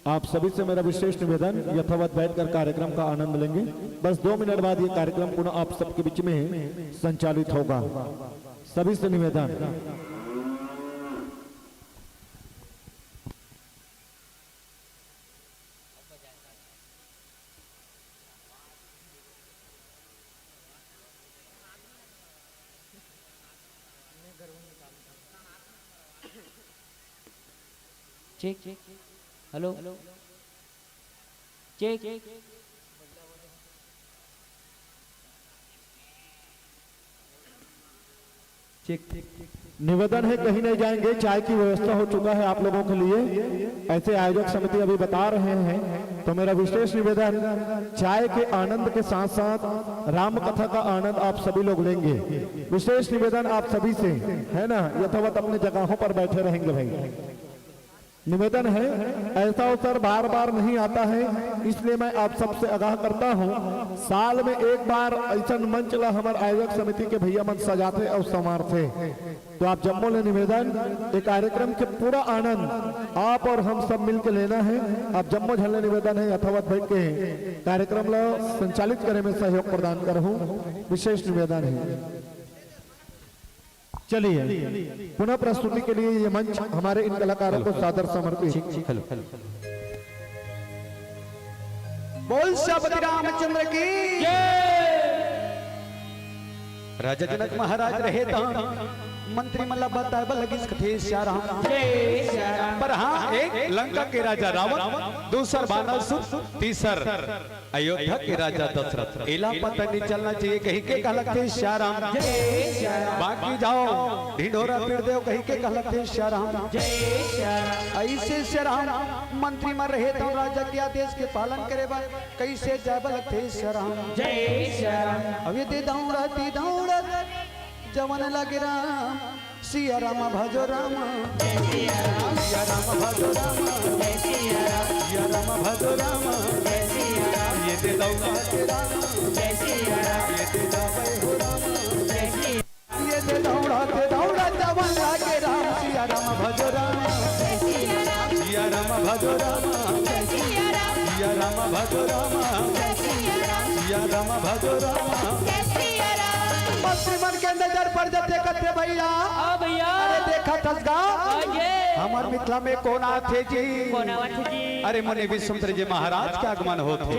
आप सभी से मेरा विशेष निवेदन यथावत बैठकर कार्यक्रम का आनंद लेंगे। बस 2 मिनट बाद ये कार्यक्रम पुनः आप सबके बीच में संचालित होगा। सभी से निवेदन। चेक हेलो चेक निवेदन है कहीं नहीं जाएंगे। चाय की व्यवस्था हो चुका है आप लोगों के लिए, ऐसे आयोजक समिति अभी बता रहे हैं। तो मेरा विशेष निवेदन चाय के आनंद के साथ साथ राम कथा का आनंद आप सभी लोग लेंगे। विशेष निवेदन आप सभी से है ना, यथावत अपने जगहों पर बैठे रहेंगे भाई। निवेदन है ऐसा अवसर बार बार नहीं आता है, इसलिए मैं आप सबसे आगाह करता हूं साल में एक बार ऐसा मंच ला हमारे आयोजक समिति के भैया मन सजाते और संवारते। तो आप जम्मू ले निवेदन एक कार्यक्रम के पूरा आनंद आप और हम सब मिलकर लेना है। आप जम्मू झलने निवेदन है यथावत बैठ के कार्यक्रम ला संचालित करे में सहयोग प्रदान करहूं, विशेष निवेदन है। चलिए पुनः प्रस्तुति के लिए ये मंच हमारे इन कलाकारों को सादर समर्पित। बोल सपति रामचंद्र की राजा जनक महाराज रहे मंत्री मल्ला बताए लगी कथे श्याराम। पर हाँ एक लंका के राजा रावण, दूसर बानासुर, तीसर अयोध्या के राजा दशरथ। एला पता नहीं चलना चाहिए कहीं के कहलक थे श्याराम। बाकी जाओ ढिढोरा पीड़ दो कहीं के कहलक थे श्याराम। ऐसे श्याराम मंत्री में रहे तो राजा के आदेश के पालन करे बा कैसे जाए बलक थे श्याराम। अभी दे दौड़त जवन लगे राम सिया राम भजो राम सिया राम भजो राम सिया राम भजो राम ये दे दौड़ते राम ये दे जावे हो राम ये दे दौड़ते जवन लगे राम सिया राम भजो राम सिया राम भजो राम सिया राम भजो राम सिया राम भजो राम। मन के नजर पड़ जाते कथे भैया भैया अरे देखा थसगा हमार मिथिला में कौन आथे जी। अरे मुनि विश्वामित्र जी महाराज के आगमन होते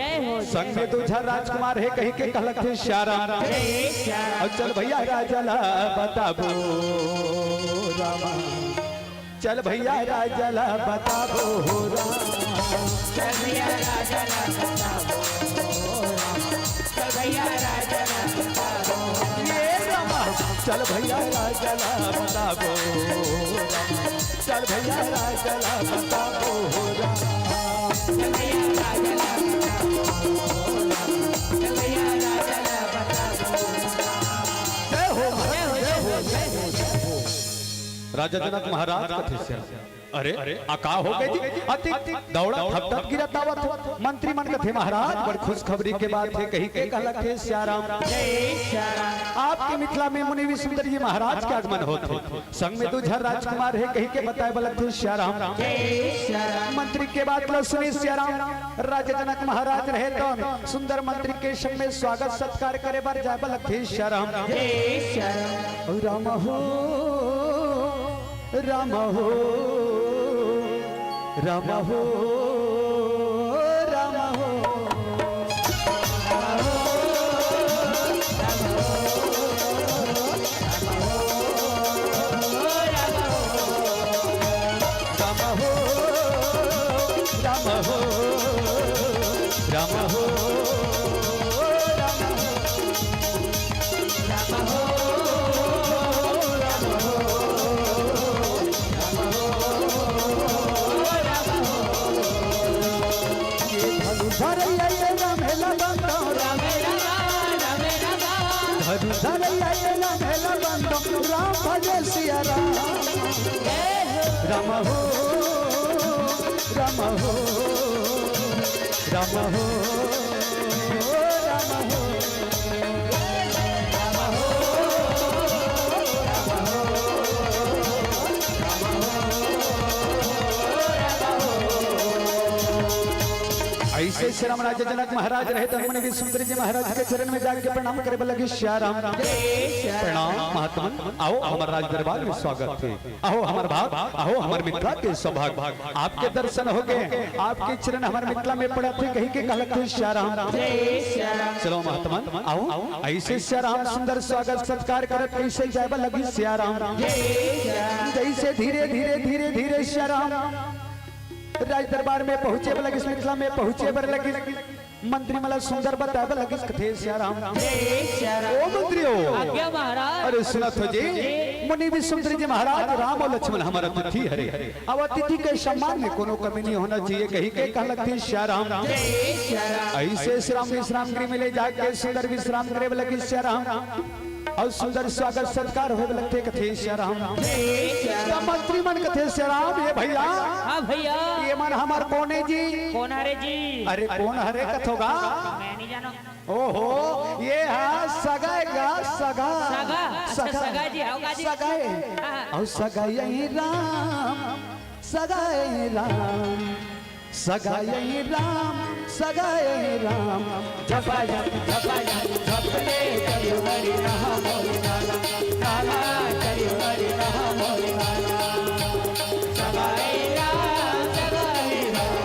संग में दूसरा राजकुमार है कहीं के कहलक थे श्याराम। और चल भैया राजा ला बताबो रामा, चल भैया राजा ला बताबो राम, चल भैया राजा ला बताबो चल भैया राजा ला बताबो चल भैया राजा ला बताबो चल भैया राजा ला बताबो चल भैया राजा ला बताबो चल भैया राजा ला बताबो। जय हो जय हो जय हो जय हो। राजा जनक महाराज कथे से अरे आका हो गए जी अति दौड़ा थप थप गिरा दावत मंत्री मन कथे महाराज बड़ खुशखबरी के बात है कही के कहलक थे श्याराम आपके मिथिला में मुनि विष्णुदर जी महाराज के आगमन होते संग में दूझर राजकुमार है कही के बताए बलक थे श्याराम मंत्री के बात लो सुनी श्याराम राजा जनक महाराज रहे तो सुंदर मंत्री के संग में स्वागत सत्कार करे बार जाए बलक थे श्याराम राम हो राम हो राम हो राम हो राम भजे सिया राम राम हो राम हो राम हो राम हो ऐसे श्री राम राजा जनक महाराज रहे तो हमने भी सुंदर जी महाराज के चरण में जाके प्रणाम करे लगे श्याराम प्रणाम महात्मा आओ हमारे राज दरबार में स्वागत है आओ हमारे भाग आओ हमारे मिथिला के सौभाग्य आपके दर्शन हो गए आपके चरण हमारे मिथिला में पड़ा थे कहीं के कहलक थे श्याराम चलो महात्मा आओ ऐसे श्याराम सुंदर स्वागत सत्कार करत कैसे जाए लगी श्याराम जैसे धीरे धीरे धीरे धीरे श्याराम राज दरबार में पहुंचे लगे मिथिला में पहुंचे बर लगे मंत्री मला सुंदर बताए लगे कथे श्याराम ओ मंत्री हो आज्ञा महाराज अरे सुना तो जी मुनि भी सुंदर जी महाराज राम और लक्ष्मण हमारा अतिथि हरे अब अतिथि के सम्मान में कोनो कमी नहीं होना चाहिए कहीं के कह लगते श्याराम ऐसे विश्राम विश्राम गृह में ले जाके सुंदर विश्राम गृह लगे श्याराम और सुंदर स्वागत सत्कार हो लगते कथे श्याराम मंत्री मन कथे श्याराम ये भैया हाँ भैया ये मन हमार कौन है जी कौन हरे जी अरे कौन हरे कथोगा मैं नहीं जानो ओहो ये हाँ सगाएगा सगा सगा अच्छा सगा जी आओगा जी सगाए हाँ। और सगाई राम सगाए राम सगाई राम सगाए राम झपाया झपाया झपले करियो हरि राम मोरे लाला लाला करियो हरि राम मोरे लाला सगाए राम सगाए राम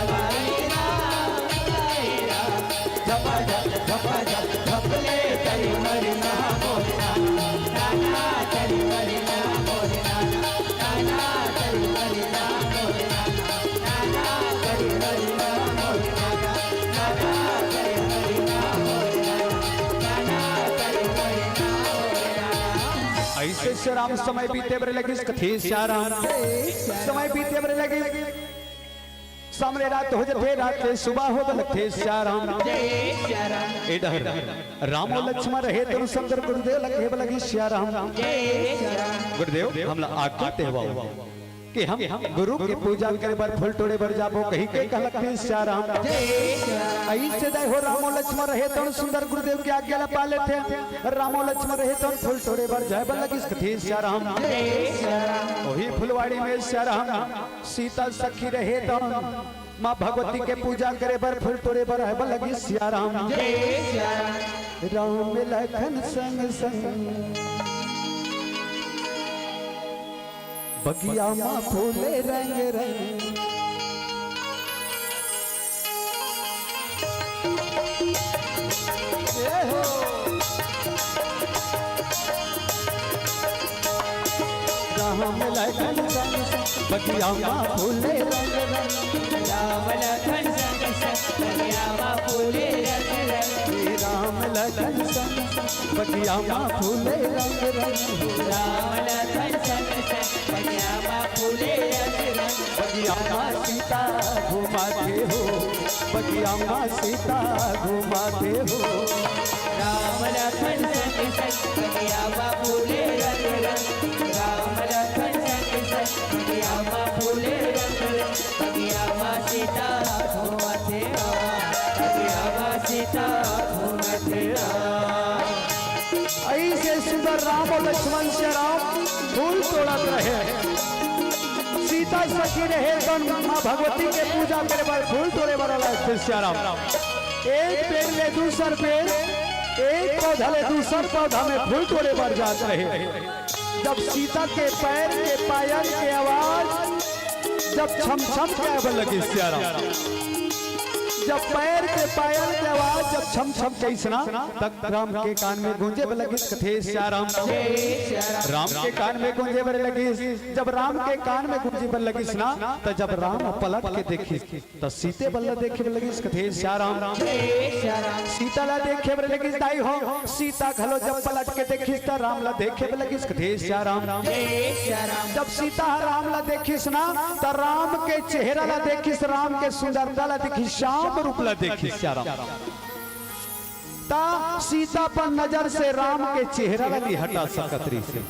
सगाए राम सगाए राम झपाया झपाया झपले करियो हरि राम मोरे लाला लाला करियो हरि राम मोरे लाला लाला करियो हरि राम मोरे ऐसे श्री राम समय बीते बरे लगे कथे श्याराम समय बीते बरे लगे सामने रात हो जाते रात के सुबह हो लगते श्याराम इधर राम और लक्ष्मण रहे तो शंकर गुरुदेव लगे लगी श्याराम गुरुदेव हम आज्ञा देवा कि हम गुरु की पूजा करे बर फूल तोड़े बर जाबो कहीं के कहलक श्याराम ऐसे दय हो रामो लक्ष्मण रहे तो सुंदर गुरुदेव की आज्ञा ला पाले थे रामो लक्ष्मण रहे तो फूल तोड़े बर जाए बर लगी कथे श्याराम वही फुलवाड़ी में श्याराम सीता सखी रहे तो माँ भगवती के पूजा करे बर फूल तोड़े बर है बर लगी श्याराम राम लखन संग संग बगिया माँ फूले रंग रंग राम लखन संग बगिया माँ फूले रंग रंग राम लखन संग संग बगिया माँ फूले रंग रंग राम लखन संग बगिया माँ फूले रंग रंग राम लखन संग संग बगिया माँ फूले रंग रंग बगिया माँ सीता घुमाते हो बगिया माँ सीता घुमाते हो राम लखन संग संग बगिया माँ फूले रंग रंग राम लखन ऐसे सुंदर राम और लक्ष्मण से राम फूल तोड़त रहे। सीता सखी रहे तो माँ भगवती के पूजा करे बार फूल तोड़े वाला श्याराम। एक पेड़ ले दूसर पेड़, एक पौधा ले दूसर पौधा में फूल तोड़े बार जात रहे। जब सीता के पैर के पायल के आवाज जब छम छम के आवे लगी श्याराम, जब पैर के पायल के आवाज जब छम छम कैसना तब राम के कान में गूंजे लगी कथे श्याराम। राम के कान में गूंजे बर लगी। जब राम के कान में गूंजे बर लगी ना तो जब राम पलट के देखी तो सीते बल्ला देखे बर लगी कथे श्याराम। सीता ला देखे बर लगी दाई हो, सीता घलो जब पलट के देखी तो राम ला देखे बर लगी कथे श्याराम। जब सीता राम ला देखी ना तो राम के चेहरा ला देखी, राम के सुंदरता ला देखी, श्याम रूप ला देखी श्याराम। ता सीता पर नजर से राम के चेहरा ला नहीं हटा सकतरी से।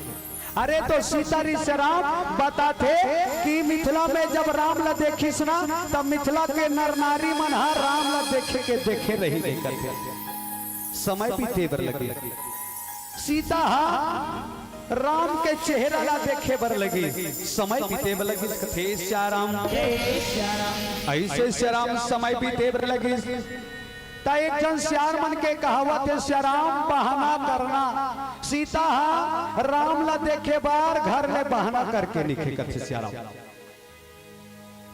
अरे तो सीता री से राम बताते कि मिथिला में जब राम ला देखिस ना तब मिथिला के नर नारी मन राम ला देखे के देखे रही नहीं करते। समय बीते बर लगे, सीता राम के चेहरा ला देखे बर लगी, समय बीते बर लगी कथे श्याराम। ऐसे श्याराम समय बीते बर लगी। एक जन श्यार मन के कहावत है श्याराम बहाना करना। सीता राम ला देखे बार घर में बहाना करके निकले कथे श्याराम।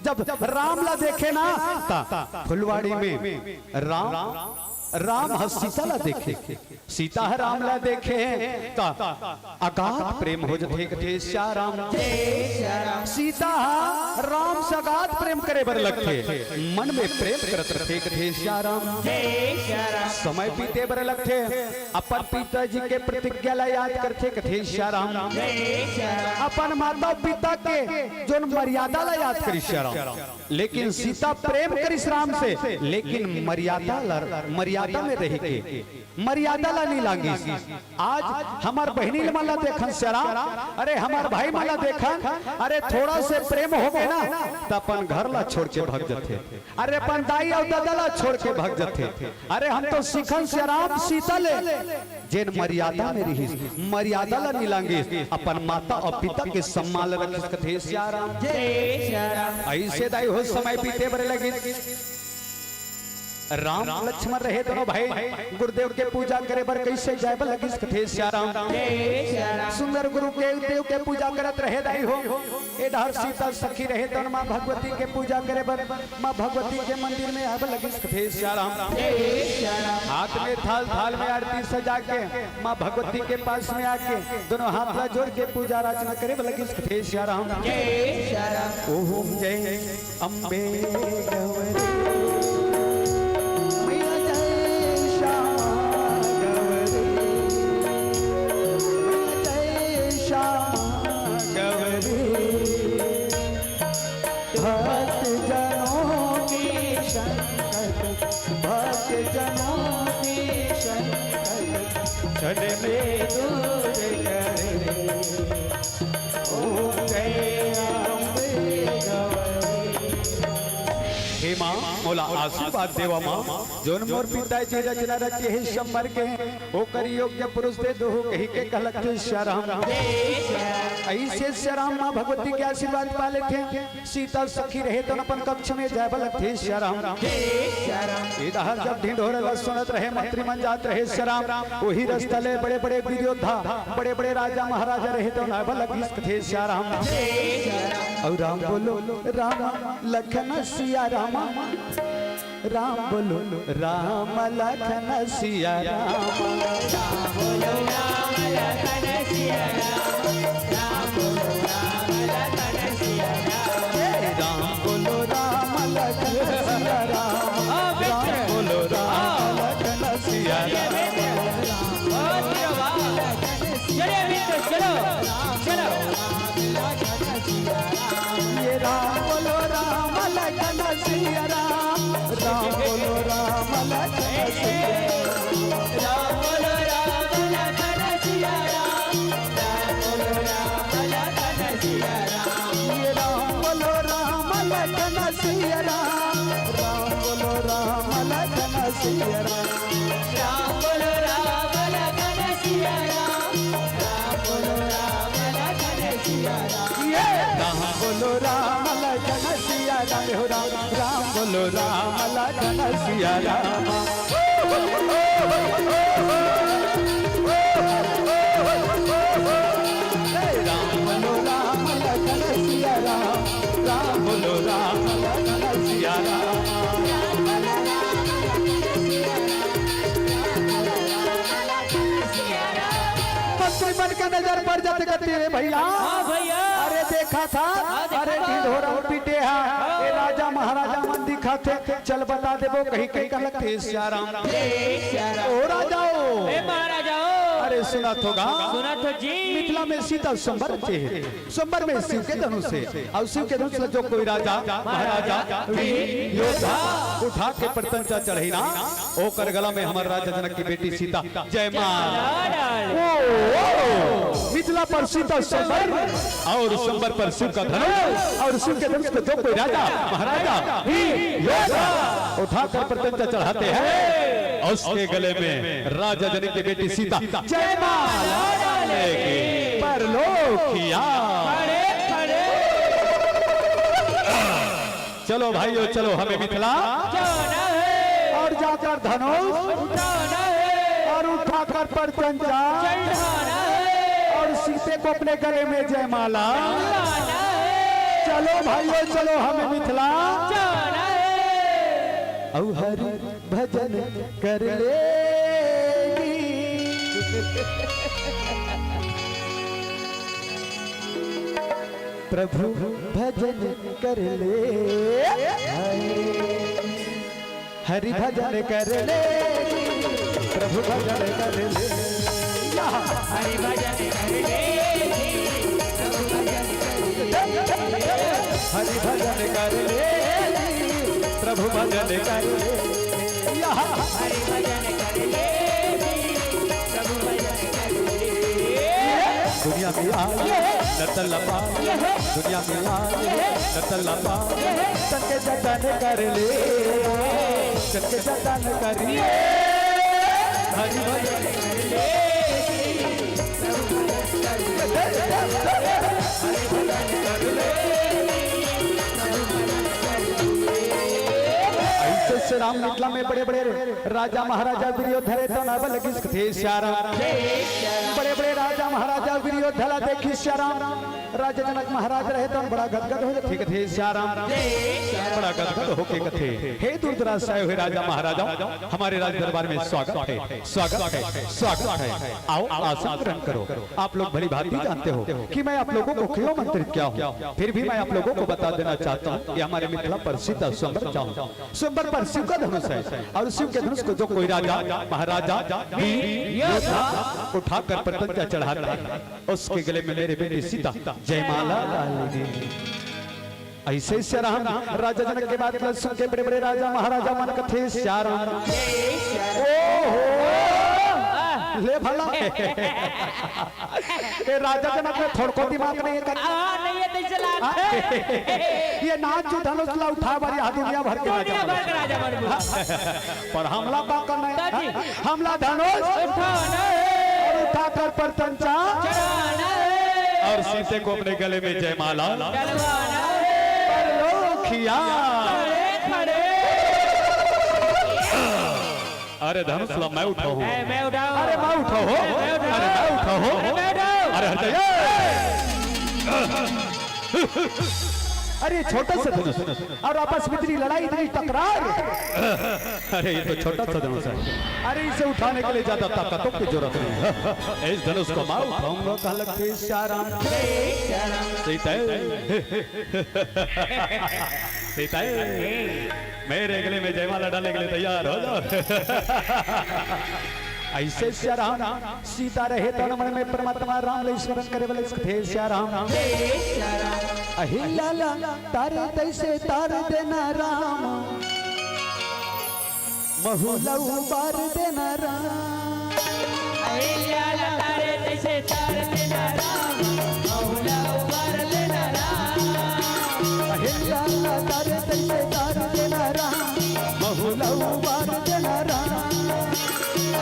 जब राम ला देखे ना ता फुलवाड़ी में राम सीता ला देखे, सीता राम ला देखे ता अगाध प्रेम हो जाते कथे श्याराम। सीता राम से अगाध प्रेम करे बर लगते, मन में प्रेम करत रहे कथे श्याराम। समय बीते बर लगते, अपन पिताजी के प्रतिज्ञा ला याद करते कथे श्याराम। अपन माता पिता के जो मर्यादा ला याद करी श्याराम। लेकिन सीता प्रेम करिस राम से, लेकिन मर्यादा में रह के मर्यादा ला नहीं लागी। आज हमार बहनी माला देखन श्याराम, अरे हमार भाई माला देखन, अरे थोड़ा से प्रेम हो गए ना तो अपन घर ला छोड़ के भाग जाते, अरे अपन दाई और दादा ला छोड़ के भाग जाते। अरे हम तो सीखन श्याराम सीता ले जेन मर्यादा में रही, मर्यादा ला नहीं लांगी, अपन माता और पिता के सम्मान रखिस कथे श्याराम। ऐसे दाई हो समय बीते बर लगी। राम लक्ष्मण रहे दोनों भाई गुरुदेव के पूजा करे बर कैसे जाए बर लगी कथे श्याराम। सुंदर गुरु के देव के पूजा करत रहे दाई हो। इधर सीता सखी रहे तो माँ भगवती के पूजा करे बर माँ भगवती के मंदिर में आए बर लगी कथे श्याराम। हाथ में थाल में आरती सजा के माँ भगवती के पास में आके दोनों हाथ ला जोड़ के पूजा अर्चना करे बर लगी कथे श्याराम। ओम जय अम्बे गौरी में दूर करे। ओम जय अम्बे गौरी। हे माँ मोला आशीर्वाद देवा माँ, जोन मोर पिताजी रचना रची है शंबर के ओ करी योग्य पुरुष दे दो कही के कहलक श्याराम। ऐसे श्याराम माँ भगवती के आशीर्वाद पाले थे। सीता सखी रहे तो अपन कक्ष में जाए बलक थे श्याराम। इधर जब ढिंढोरा सुनत रहे मंत्री मन जात रहे श्याराम, वही रास्ता ले बड़े बड़े वीर योद्धा बड़े बड़े राजा महाराजा रहे तो ना बलक थे श्याराम। और राम बोलो राम लखन सिया राम, राम बोलो राम लखन सिया राम, राम बोलो राम लखन सिया राम, राम बोलो राम लखन सिया राम, राम बोलो राम लखन सिया राम, राम बोलो राम लखन सिया राम। ये राम बोलो राम लखन सिया राम, राम बोलो राम लखन सिया राम, राम बोलो राम लखन सिया राम, राम बोलो राम लखन सिया राम। ये राम बोलो राम लखन सिया राम, राम बोलो राम लखन सिया राम, राम बोलो राम लखन सिया राम। बोलो राम लखन सिया राम। राम बोलो राम लखन सिया राम, राम बोलो राम लखन सिया राम। मंत्री बन के नजर पड़ जाते कहते हैं भैया। हाँ भैया। अरे देखा था, अरे ढिढोरा पीटे हैं, ये राजा महाराजा मन दिखा थे, चल बता दे वो कहीं कहीं का लगते श्याराम। ओ राजाओ, ए महाराजाओ, अरे सुना थोगा, सुना तो जी। मिथिला में सीता संबर है, संबर में शिव के धनुष है, और शिव के धनुष जो कोई राजा महाराजा वीर योद्धा उठा के प्रतंचा चढ़ी ना, ओ कर गला में हमारे राजा जनक की बेटी सीता जय मां। मिथिला पर सीता संबर और संबर पर शिव का धनुष, और शिव के धनुष पे जो कोई राजा महाराजा वीर योद्धा उठा कर प्रतंचा चढ़ाते हैं, उसके गले में राजा जनक की बेटी सीता जय मां लेके परलोकिया। चलो भाइयों चलो, हमें मिथिला जाना है और जाकर धनुष उठाना है और उठाकर प्रतंचा चढ़ाना है और सीते को अपने गले में जयमाला। लाना है चलो भाइयों चलो, हमें मिथिला जाना है। औ हरि भजन कर लेगी। प्रभु भजन कर ले, हरि भजन कर ले, प्रभु भजन कर ले, हरि भजन कर ले, प्रभु भजन कर ले, हरि भजन कर ले, प्रभु भजन कर ले, हरि भजन कर ले, प्रभु भजन कर ले। दुनिया में आए नतल पाए, दुनिया में आए नतल पाए, सके जतन कर ले, सके जतन कर ले, हरि भजन कर ले, हरि भजन कर ले। ऐसे से राम मिथिला में बड़े बड़े राजा महाराजा वीरोधरे तो नवल थे श्याराम, बड़े बड़े राजा महाराजा वीरोधला देखी श्याराम। राजा जनक महाराज रहे तो बड़ा गदगद हो ठीक थे श्याराम, बड़ा गदगद होके कथे हे दूर दराज से आए हुए राजा महाराजा, हमारे राज दरबार में स्वागत है, स्वागत है, स्वागत है। आओ आसन ग्रहण करो। आप लोग भली भांति जानते हो कि मैं आप लोगों को क्यों मंत्रित किया हूँ, फिर भी मैं आप लोगों को बता देना चाहता हूँ कि हमारे मिथिला प्रसिद्ध स्वयंवर चाहूँ, स्वयंवर पर शिव का धनुष है, और शिव के धनुष को जो कोई राजा महाराजा वीर योद्धा उठाकर प्रतंचा चढ़ाता है, उसके गले में मेरे बेटी सीता जयमाला डालेगी। ऐसे श्याराम राजा जनक के बाद सुन के बड़े बड़े राजा महाराजा मन कथे श्याराम। ले भला ये राजा जनक में थोड़को दिमाग नहीं है, नहीं है तो चला ये नाच जो धनुष ला उठा बारी दुनिया भर के दुनिया भर के राजा राजा बन पर हमला का करना है, हमला धनुष उठाना है और उठाकर प्रतंचा चढ़ाना है और सीते को अपने गले में जयमाला डलवाना है। परलोकिया। खड़े अरे धनुष ला मैं उठाऊं, मैं उठाऊं, अरे मैं उठाऊं, अरे मैं उठाऊं, मैं उठाऊं, अरे हट अरे छोटा सा धनुष और आपस में इतनी लड़ाई इतनी टकरार, अरे ये तो छोटा सा धनुष है, अरे इसे उठाने के लिए ज्यादा ताकतों की जरूरत नहीं है। इस धनुष को मैं उठाऊंगा कहा लगते श्याराम। सीता सीता मेरे गले में जयमाला डालने के लिए तैयार हो जाओ। ऐसे श्याराम सीता रहे तन मन में परमात्मा राम ले स्मरण करे वाले थे श्याराम। अहिला तारे तैसे तार देना राम, महुला उबार देना राम, अहिल्या तारे तैसे तार देना राम, महुला उबार देना राम, अहिला तारे तैसे तार देना राम, महुला उबार देना राम,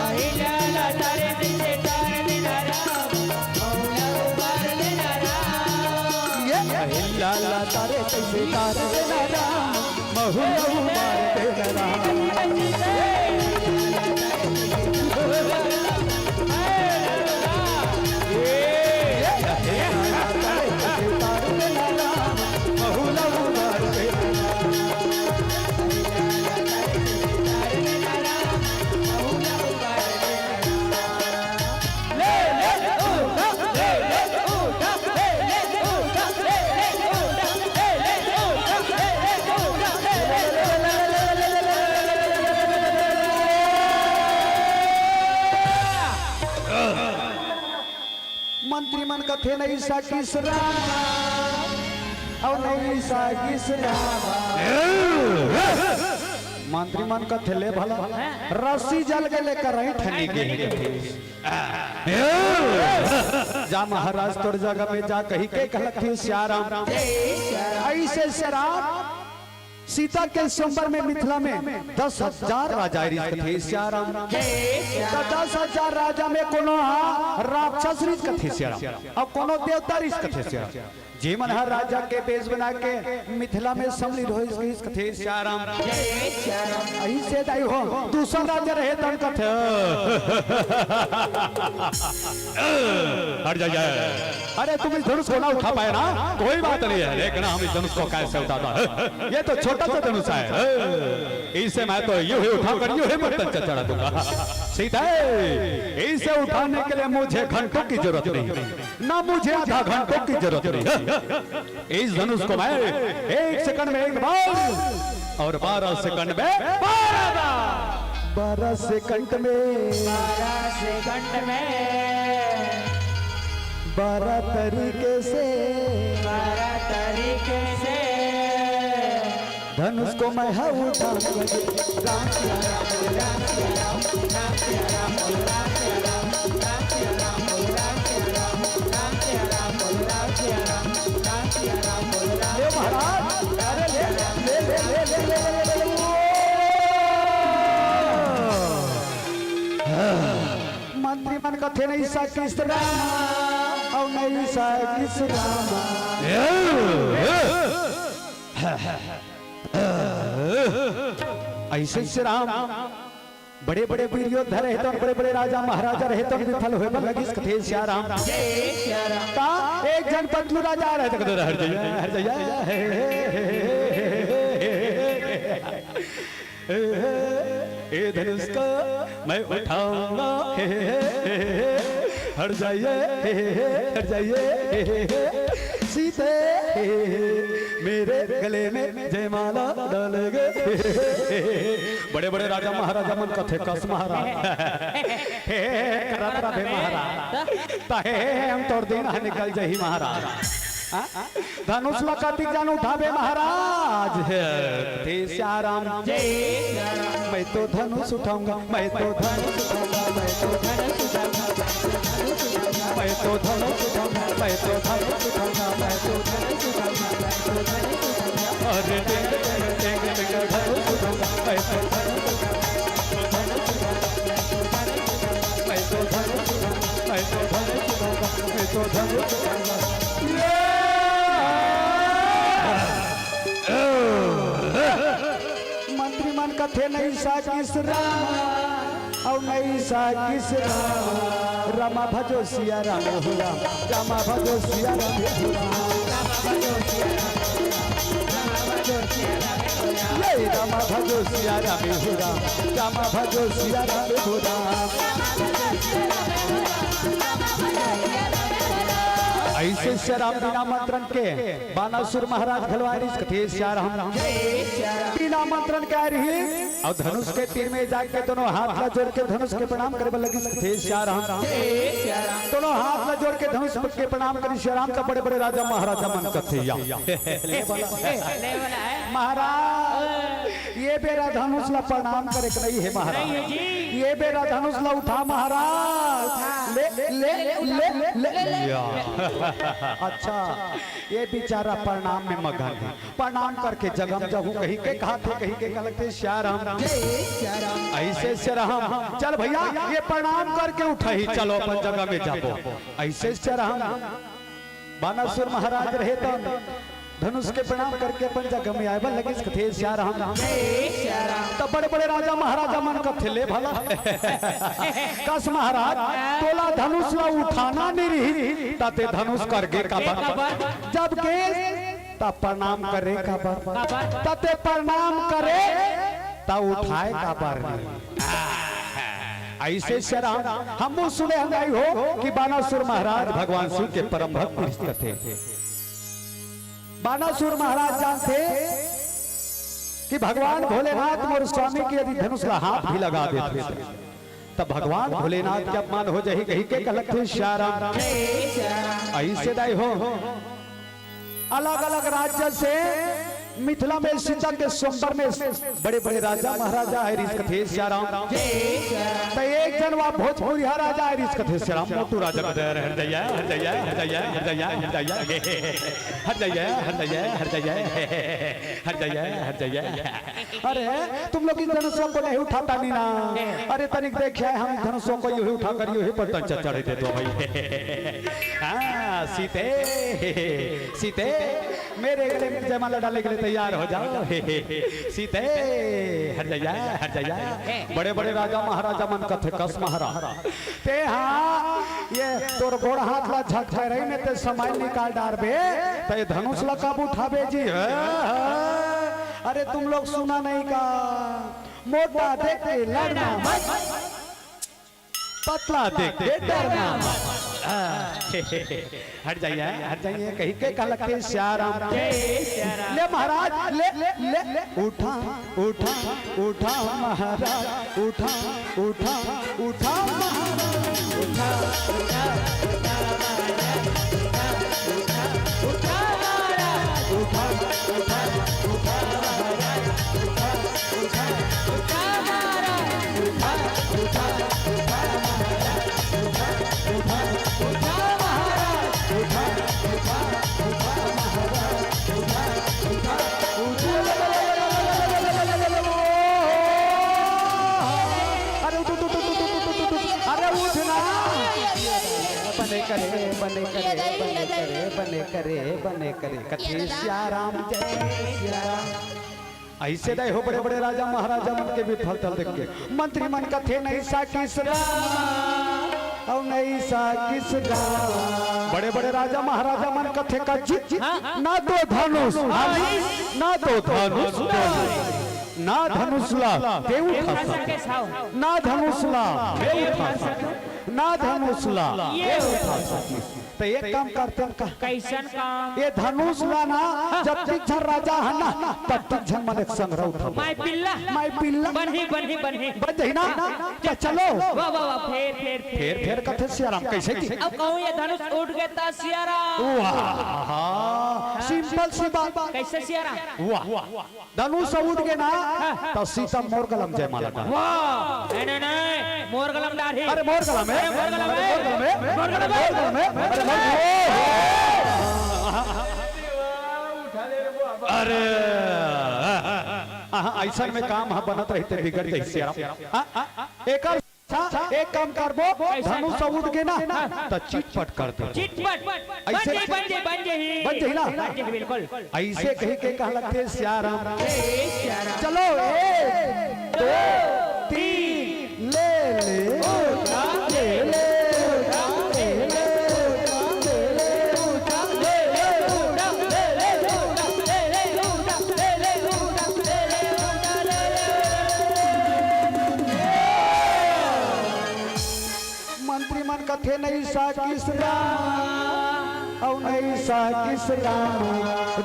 अहिल्या तारे तैसे तार देना राम, महुला उबार देना राम, अहिला तारे तैसे तार देना राम, बहुलऊ मार देला राम बहुलऊ मार देला मंत्री मन कथे नहीं सा किसरा और नहीं सा किसरा मंत्री मन कथे ले भला रस्सी जल के लेकर रही ठनी के जा महाराज तोर जगह में जा कही के कहलक थी श्याराम ऐसे श्याराम सीता के स्वयंवर में मिथिला में 10,000 राजा थे श्याराम 10,000 राजा में कोनो राक्षस रिस कथे श्याराम और कोनो देवता रिस कथे श्याराम जे मन हर राजा के बेस बना के मिथिला में सम्मिलित हो इस कथे श्याराम ऐसे दाई हो दूसरा राजा रहे तन कथे हट जा अरे तुम इस धनुष को ना उठा पाए ना कोई बात नहीं है, लेकिन हम इस धनुष को कैसे उठाता ये तो छोटा सा धनुष है, इसे मैं तो यूं ही उठाकर यूं ही मर्तन चढ़ा दूंगा। सीता इसे उठाने के लिए मुझे घंटों की जरूरत नहीं ना मुझे आधा घंटों की जरूरत नहीं। इस धनुष को मैं 1 सेकंड में एक बार और 12 सेकंड में 12 बार 12 सेकंड में 12 तरीके से धनुष को मैं उठाऊंगा राम सिया राम राम सिया राम राम सिया राम राम सिया राम राम सिया राम राम सिया राम राम सिया राम राम सिया राम राम सिया राम ले महाराज अरे ले ले ले ले ले ले मंत्री मन कथे नहीं सा किस राम और नहीं सा किस राम ऐसे श्री राम बड़े बड़े वीर योद्धा रहे तो बड़े बड़े राजा महाराजा रहे तो विफल हुए पर लगी कथे श्या राम का एक जन पतलू राजा रहे तो हर जया ए धनुष को मैं उठाऊंगा हट जाइए सीते मेरे गले में जयमाला डालेंगे बड़े बड़े राजा महाराजा मन कथे कस महाराज ताहे हम तोड़ दिन निकल जाही महाराज धनुष लकाती जान उठावे महाराज थे श्याराम मैं तो धनुष उठाऊंगा मैं तो धनुष उठाऊंगा मैं तो धनुष उठाऊंगा मैं तो धनुष उठाऊंगा मैं तो धनुष उठाऊंगा मैं तो धनुष उठाऊंगा मैं तो धनुष उठाऊंगा अरे धनुष उठाऊंगा मैं तो धनुष उठाऊंगा मैं तो धनुष उठाऊंगा मैं तो धनुष उठाऊंगा मैं तो धनुष उठाऊंगा मंत्री मन कथे नहीं सा किस राम और नहीं सा किस राम रमा भजो सिया राम हो राम रमा भजो सिया राम हो राम रमा भजो सिया राम हो राम रमा भजो सिया राम हो राम ऐसे श्याराम बिना मंत्रण के बानासुर महाराज खलवारी कथे श्याराम बिना मंत्रण कह रही और धनुष के तीर में जाके दोनों हाथ ला जोड़ के धनुष के प्रणाम करे लगी कथे श्याराम दोनों हाथ ला जोड़ के धनुष के प्रणाम करे श्याराम का बड़े बड़े राजा महाराजा मन कथे महाराज ये बेरा धनुष ला प्रणाम करे नहीं है महाराज ये बेरा धनुष ला उठा महाराज ले ले ले ले अच्छा ये बेचारा प्रणाम में मगन है प्रणाम करके जगम जगू कहीं के खाते कहीं के लगते श्याराम ऐसे श्याराम चल भैया ये प्रणाम करके उठा ही चलो अपन जगह में जाबो ऐसे श्याराम बानासुर महाराज रहे तो धनुष के प्रणाम करके अपन जगह में आए बल लगे कथे श्या राम राम श्या राम तब बड़े बड़े राजा महाराजा मन कथे ले भला कस महाराज तोला धनुष ला उठाना नहीं रही ताते धनुष कर गे का जब के तब प्रणाम करे का ताते प्रणाम करे तब उठाए का बार ऐसे शराब हम सुने हंगाई हो कि बानासुर महाराज भगवान शिव के परम भक्त थे। बानासुर महाराज जानते कि भगवान भोलेनाथ मोर स्वामी की यदि धनुष का हाथ भी लगा देते तब भगवान भोलेनाथ के अपमान हो जाही कही के गलत थे श्याराम ऐसे दाई हो अलग अलग राज्य से मिथिला में सीता के सोमवार में बड़े बड़े राजा महाराजा है रिस कथे श्याराम तो एक जन वहाँ भोजपुरी राजा है रिस कथे श्याराम मोटू राजा हर जया हर जया हर जया हर जया हर जया हर जया हर जया हर जया हर जया हर जया अरे तुम लोग इन धनुषों को नहीं उठाता नहीं ना अरे तनिक देखिए हम धनुषों को यूं ही उठा कर यूं ही पर तंचा चढ़े थे तो भाई हाँ सीते सीते मेरे गले में जयमाला डालने के लिए तैयार हो जाओ सीते हर जया बड़े बड़े राजा महाराजा मन कथे कस महाराज ते हाँ ये तोर गोड़ हाथ ला झक रही में ते समय निकाल डार बे ते धनुष ला कब उठाबे जी अरे तुम लोग सुना नहीं का मोटा देख के लड़ना मत पतला देख के डरना हट जाइए कहीं के कह लगते श्याराम ले महाराज ले ले ले ले उठा उठा उठा महाराज उठा उठा उठा महाराज उठा उठा उठा उठा उठा महाराज उठा उठा उठा महाराज उठा उठा उठा महाराज उठा उठा उठा महाराज उठा उठा उठा महाराज उठा उठा अरे उठना बने करे बने करे बने करे बने करे बने करे कथे श्याराम जय श्याराम ऐसे दे हो बड़े बड़े राजा महाराजा मन के भी फल तल देख के मंत्री मन कथे नहीं सा किस और नहीं सा किस बड़े बड़े राजा महाराजा मन कथे का जीत ना तो धनुष ना तो धनुष ना धनुष ला के उठा सके ना धनुष ला के उठा सके ना धनुष ला के उठा सके तो एक काम करते हैं कैसन काम ये धनुष लाना जब तीक्षण राजा है ना तब तीक्षण मन एक संग्रह उठा माय पिल्ला बन्ही बन जाही ना क्या चलो वाह वाह वाह फिर कथे श्याराम कैसे की अब कहूँ ये धनुष उठ गया था श्याराम वाह सिंपल सी बात कैसे श्याराम वाह धनुष उठ गए ना तो सीता मोर कलम जयमाला का वाह नहीं मोर कलम डाली अरे मोर कलम है मोर कलम है अरे ऐसा में काम बनत रहते बिगड़ जाए एक काम करबो धनुष उठ के ना तो चिटपट कर दे चिटपट ऐसे बन जाही ना बिल्कुल ऐसे कही के कह लगते श्याराम चलो 1 2 3 ले ले मंत्री मन कथे नहीं सा किस राम और नहीं सा किस राम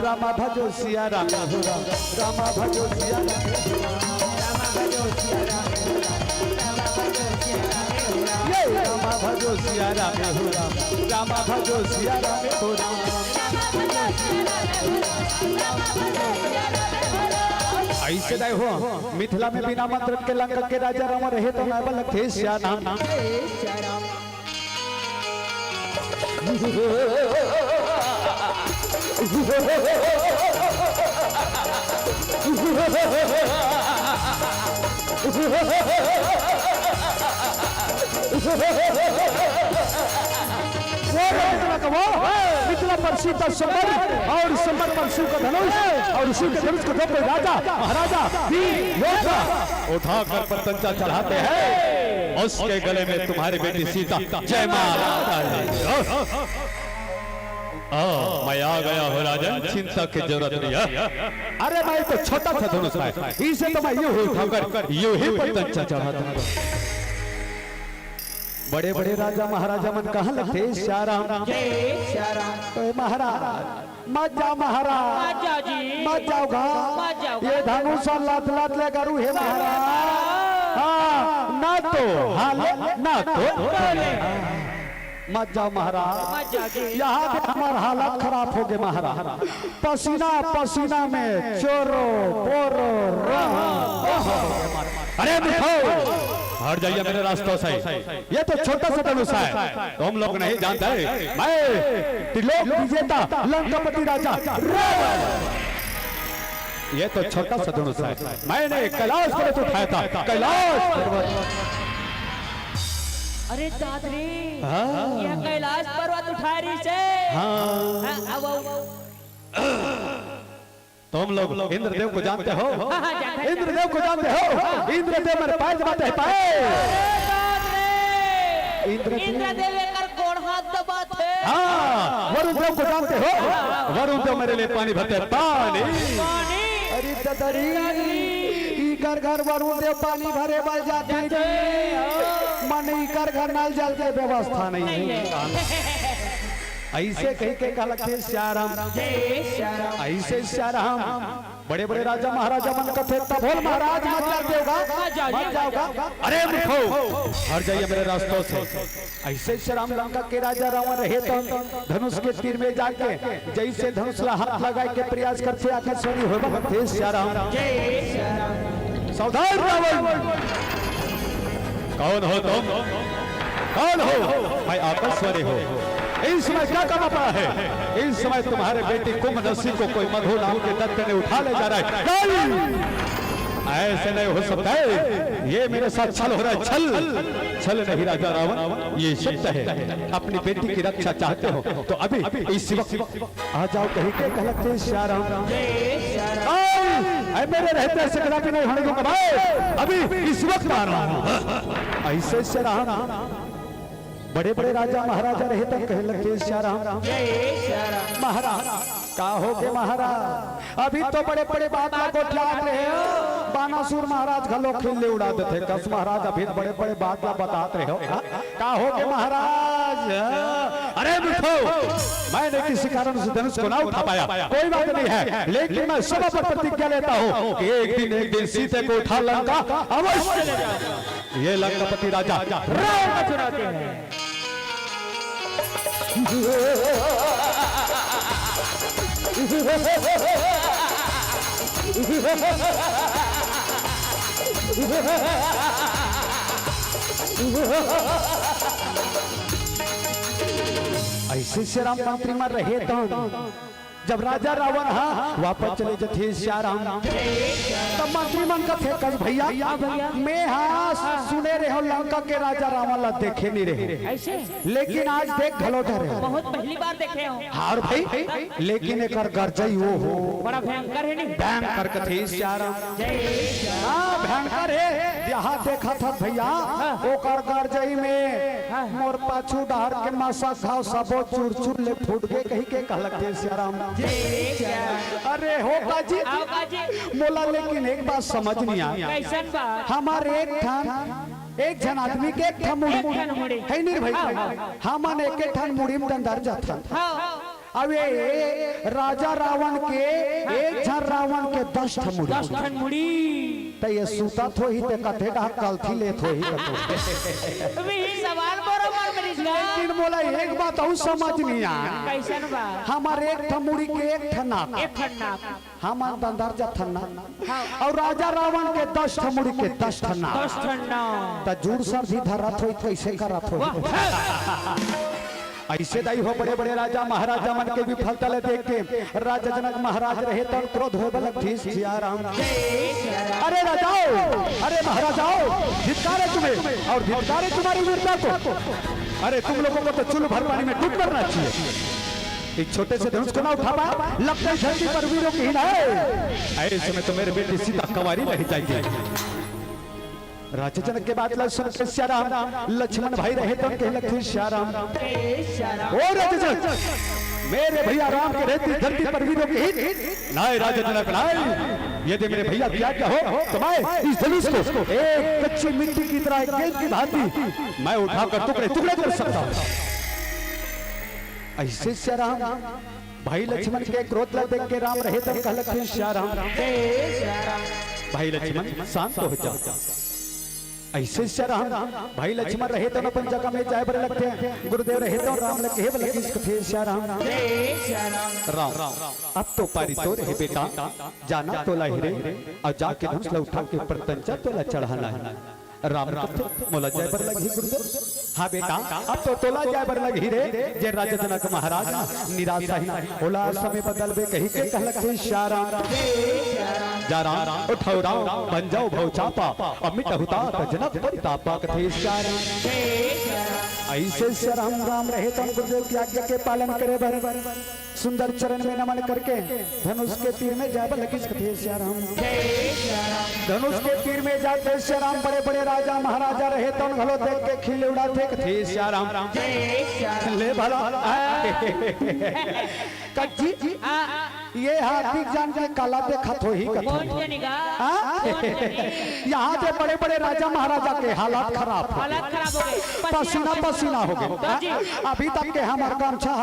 रामा भजो सिया राम रामा भजो सिया रामा भजो सिया ये रामा भजो सिया राम रामा भजो सिया राम ऐसे दाई हो मिथिला में बिना मंत्र के लंका के राजा राम रहे तो मैं बल थे श्या नाम वो मिथिला पर सीता संबर और संबर पर शिव का धनुष और शिव के धनुष को जो कोई राजा महाराजा वीर योद्धा उठाकर पतंचा चढ़ाते हैं, उसके गले में तुम्हारी बेटी सीता जय मां मैं आ गया हूँ राजन, चिंता की जरूरत नहीं है। अरे भाई तो छोटा सा धनुष है, इसे तो मैं यूं ही उठाकर यूं ही पतंचा चढ़ाता हूँ। बड़े बड़े राजा महाराजा मन कहाँ लगते श्याराम तो महाराज मत जाओ महाराज मत जाओगा ये धनुष और लात लात ले करूँ हे महाराज हाँ ना तो हाल ना तो मत जाओ महाराज यहाँ पे हमारा हालत खराब हो गए महाराज पसीना पसीना में चोरो पोरो अरे हट जाइए मेरे रास्तों से, ये तो छोटा सा धनुष है तुम लोग नहीं जानते मैं त्रिलोक विजेता लंकापति राजा ये तो छोटा सा धनुष है मैंने कैलाश पर्वत उठाया था कैलाश पर्वत अरे दादरी यह कैलाश पर्वत उठा रही से तुम लोग इंद्रदेव को जानते हो? इंद्रदेव को जानते हो? इंद्रदेव मेरे पैर दबाते हैं इंद्रदेव कर कोण हाथ दबाते हाँ वरुण देव को जानते हो? वरुण देव मेरे लिए पानी भरते पानी। अरे ददरी घर घर वरुण देव पानी भरे बल जाते मन कर घर नल जल के व्यवस्था नहीं है ऐसे कहीं के कहा लगते श्याराम ऐसे श्याराम बड़े बड़े राजा महाराजा मन कथे तब बोल महाराज मत जाओगा अरे हट जाइए मेरे रास्तों से। ऐसे श्याम लंका के राजा रावण रहे तो धनुष के तीर में जाके जैसे धनुष हाथ लगाए के प्रयास करते आकाशवाणी हो भगते श्याराम सावधान रावण कौन हो तुम? कौन हो? मैं आकाशवाणी हो। इस समय क्या करना पड़ा है? इस समय तुम्हारे बेटी कुंभनसी को कोई मधु नाम के दत्त ने उठा ले जा रहा है। ऐसे नहीं हो सकता है, ये मेरे साथ छल हो रहा है छल नहीं राजा रावण ये सत्य है अपनी बेटी की रक्षा चाहते हो तो अभी इस वक्त आ जाओ कहीं के कहते श्याराम मेरे रहते ऐसे कदापि नहीं होने दूंगा भाई अभी इस वक्त आ रहा हूं ऐसे श्याराम बड़े बड़े राजा महाराजा रहे तक कह लगते श्याराम महाराज का हो गए महाराज अभी तो बड़े बड़े बात को ठाक रहे हो बानासुर महाराज घलो खिल्ले उड़ा देते कस महाराज अभी बड़े बड़े बात बताते रहे हो का हो गए महाराज अरे मिठो मैंने किसी कारण से धनुष को ना उठा पाया कोई बात नहीं है लेकिन मैं सब पर प्रतिज्ञा लेता हूँ कि एक दिन सीते को उठा लंका अवश्य ये लंकापति राजा राम चुराते हैं ऐसे श्री राम मंत्री में रहे तो जब राजा रावण वापस चले जथे श्याराम तब मंत्री मन का थे कस भैया मैं सुने रहे हो लंका के राजा रावण ला देखे नहीं रहे ऐसे लेकिन आज देख घलोटा रहे बहुत पहली बार देखे हो हार भाई लेकिन एक गरजई वो हो बड़ा भयंकर है नहीं भयंकर कथे श्याराम भयंकर है यहाँ देखा था भैया ओकर गरजई में मोर पाछू डार के मासा घाव सबो चूर चूर ले फूट के कहीं के कहलते श्याराम अरे हो काजी मोला लेकिन एक बात समझ नहीं आई हमारे एक जन आदमी के एक ठन मुड़ी है नहीं भाई हमन एक ठन मुड़ी में अंदर जाता अबे राजा रावण के एक जन रावण के 10 ठन मुड़ी तो ये सूता थो ही ते कथे डा कलथी ले थो ही कतो सवाल बरोबर में लेकिन मोला एक बात और समझ नहीं आ कैसन बा हमारे एक ठमुड़ी के एक ठन्ना हम अंदर जथन्ना और राजा रावण के 10 ठमुड़ी के 10 ठन्ना त जुड़ सर भी धरत होई कैसे करत हो ऐसे दाई हो बड़े बड़े राजा महाराजा मन के विफलता ले देख के राजा जनक महाराज रहे तो क्रोध हो बलक सियाराम अरे राजाओ अरे महाराजाओ धिक्कार है तुम्हें और धिक्कार है तुम्हारी वीरता को अरे तुम लोगों को तो चुल्लू भर पानी में डूब करना चाहिए। इस छोटे से धनुष को ना उठा पाया, लगता है धरती पर वीरों की हीन है। ऐसे में तो मेरे बेटी सीता कंवारी रह जाएगी। राजा जनक के बाद लक्ष्मण के श्याराम, लक्ष्मण भाई रहे तो उनके लक्ष्मण श्याराम। ओ राजा जनक, मेरे भैया राम के रहती धरती पर वीरों की हित नाय। राजा जनक नाय, यदि मेरे भैया की आज्ञा हो तो मैं इस धनुष को एक कच्ची मिट्टी की तरह गेंद की भांति मैं उठाकर टुकड़े टुकड़े कर सकता हूं। ऐसे श्याराम भाई लक्ष्मण के क्रोध देख के राम रहे तो उनका लक्ष्मण श्याराम। भाई लक्ष्मण शांत हो जाओ। ऐसे श्याराम भाई लक्ष्मण रहे तो अपन जगह में जाए बड़े लगते हैं। गुरुदेव रहे तो राम लगे हे बोले किस कथे श्याराम। राम अब तो पारी तो रहे बेटा, जाना तो लाहिरे और जाके धनुष उठा के ऊपर तंचा तोला चढ़ाना है। राम मोला जाए बर लगी गुरुदेव। हाँ बेटा अब तो तोला जाए बर लगी रे। जय राजा जनक महाराज निराशा ही होला समय बदल बे कही के कहलक श्याराम। जा राम उठो राम बन जाओ भव चापा, अमिट हुता जनक परितापा कथे श्याराम। ऐसे श्याराम राम रहे तो गुरुदेव की आज्ञा के पालन करे बर सुंदर चरण में नमन करके धनुष के तीर में जाए बर लगी कथे श्याराम। धनुष के तीर में जाते श्याराम बड़े बड़े राजा महाराजा रहे तो घलो देख के खिले उड़ाते कथे श्याराम। ले भला कच्ची ये हाथी जान के काला देखा तो ही यहाँ पे बड़े बड़े राजा महाराजा के हालात खराब हो गए, पसीना पसीना हो गए। अभी तक के हमार गमछा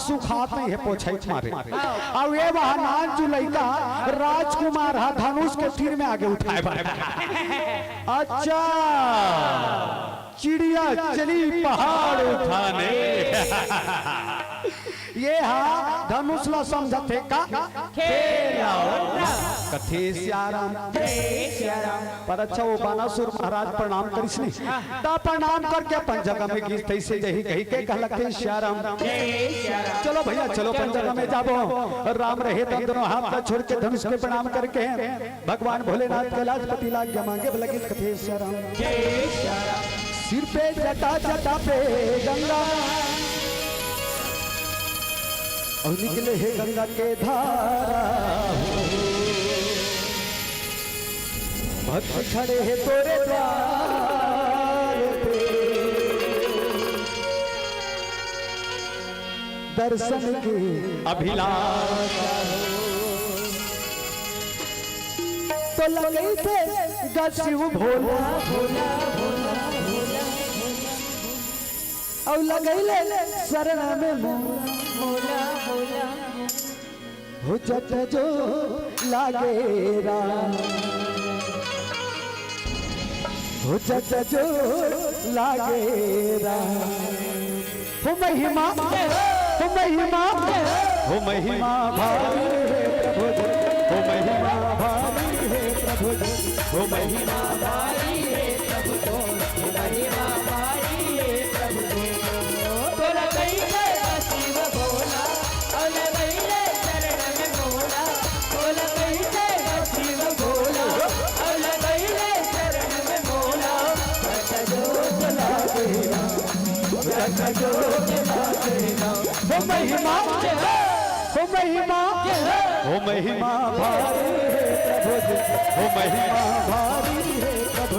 सुखात नहीं है पोछाई मारे। और ये वहां नान जुलाई का राजकुमार धनुष के तीर में आगे उठाए। अच्छा चिड़िया चली पहाड़ उठाने। ये हाँ धनुष ला समझते का कथे श्याराम। पर अच्छा वो बानासुर महाराज प्रणाम करिस नहीं ता प्रणाम करके अपन जगह में गीत ऐसे जही कही के कहलक श्याराम। चलो भैया चलो अपन जगह में जाबो। राम रहे तो दोनों हाथ छोड़ के धनुष के प्रणाम करके भगवान भोलेनाथ कैलाशपति लाग मांगे लगे कथे श्याराम। सिर पे जटा जटा पे गंगा और निकले है गंगा के धारा। भक्त खड़े है तोरे द्वार पे, दर्शन की अभिलाषा तो लगे थे गशिव भोला भोला भोला और लगैले शरण में मोला मोला हो जट जो लागे राम, हो जट जो लागे राम। हो महिमा हो महिमा हो महिमा भारी है प्रभु, हो महिमा भारी है प्रभु, हो महिमा भारी है प्रभु, हो महिमा भारी है प्रभु। तो लगैले शिव भोला और लगैले चरण में मोला, तो लगैले शिव भोला और लगैले चरण में मोला। जट जो लागे राम, जट जो लागे राम। हो महिमा हो महिमा हो महिमा भारी है प्रभु, हो महिमा भारी है प्रभु,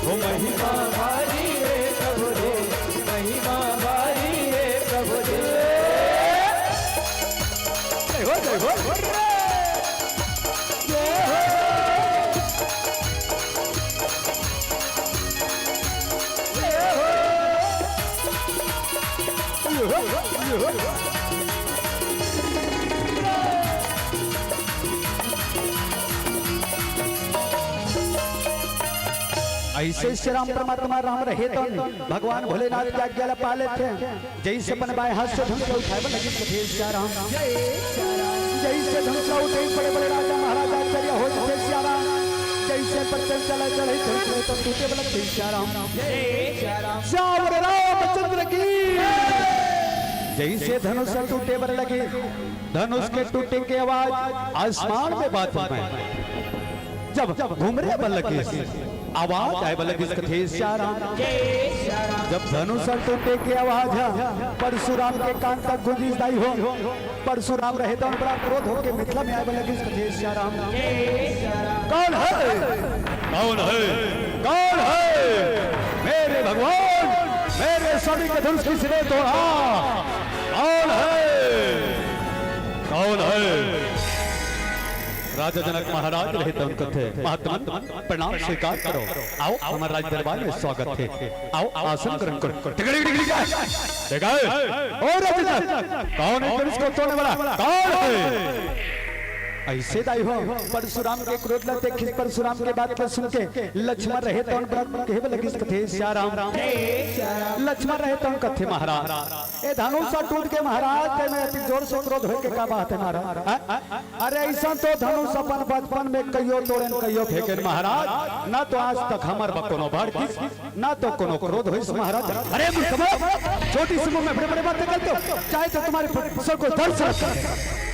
हो महिमा भारी है प्रभु, महिमा भारी है प्रभु। जय हो जय हो ऐसे श्री राम परमात्मा राम रहे तो भगवान भोलेनाथ की आज्ञा पाले थे। जैसे अपन बाएं हाथ से धनुष उठाए लगे कथे श्याराम। जैसे धनुष उठे बड़े बड़े राजा महाराजा चलिए हो जैसे श्याराम। जैसे पत्थर चला चढ़े तो टूटे लगे श्याराम। श्याम रामचंद्र की जैसे धनुष टूटे बर लगे, धनुष के टूटे की आवाज आसमान में बात जब घूम रहे बल लगे आवाज आए बोले किस कथे श्याराम जय सिया राम जब धनुष टूटे की आवाज परशुराम के कान तक गुंजी दाई हो परशुराम रहे तो बड़ा क्रोध होके मिथिला में आए बोले किस कथे श्याराम जय सिया राम कौन है कौन है कौन है मेरे भगवान मेरे स्वामी के धनुष किसने तोड़ा कौन है कौन है राजा जनक महाराज रहे तो उनको थे महात्मा प्रणाम स्वीकार करो आओ हमारे राज दरबार में स्वागत है आओ आसन ग्रहण करो देखा और राजा जनक कौन है धनुष को तोड़ने वाला कौन है ऐसे दाई हो परशुराम के क्रोध लते खिस परशुराम के बात को सुन के लक्ष्मण रहे तो कहे बोले किस कथे श्याराम लक्ष्मण रहे तो कथे महाराज ए धनुष टूट के महाराज ते में अति जोर से क्रोध होके का बात है महाराज अरे ऐसा तो धनुष अपन बचपन में कहियो तोड़न कहियो फेंकन महाराज ना तो आज तक हमर कोनो भाड़ किस ना तो कोनो क्रोध होइस महाराज अरे मूर्ख छोटी सी मुंह में बड़े बड़े बातें करते हो चाहे तो तुम्हारे फसल को दर्द कर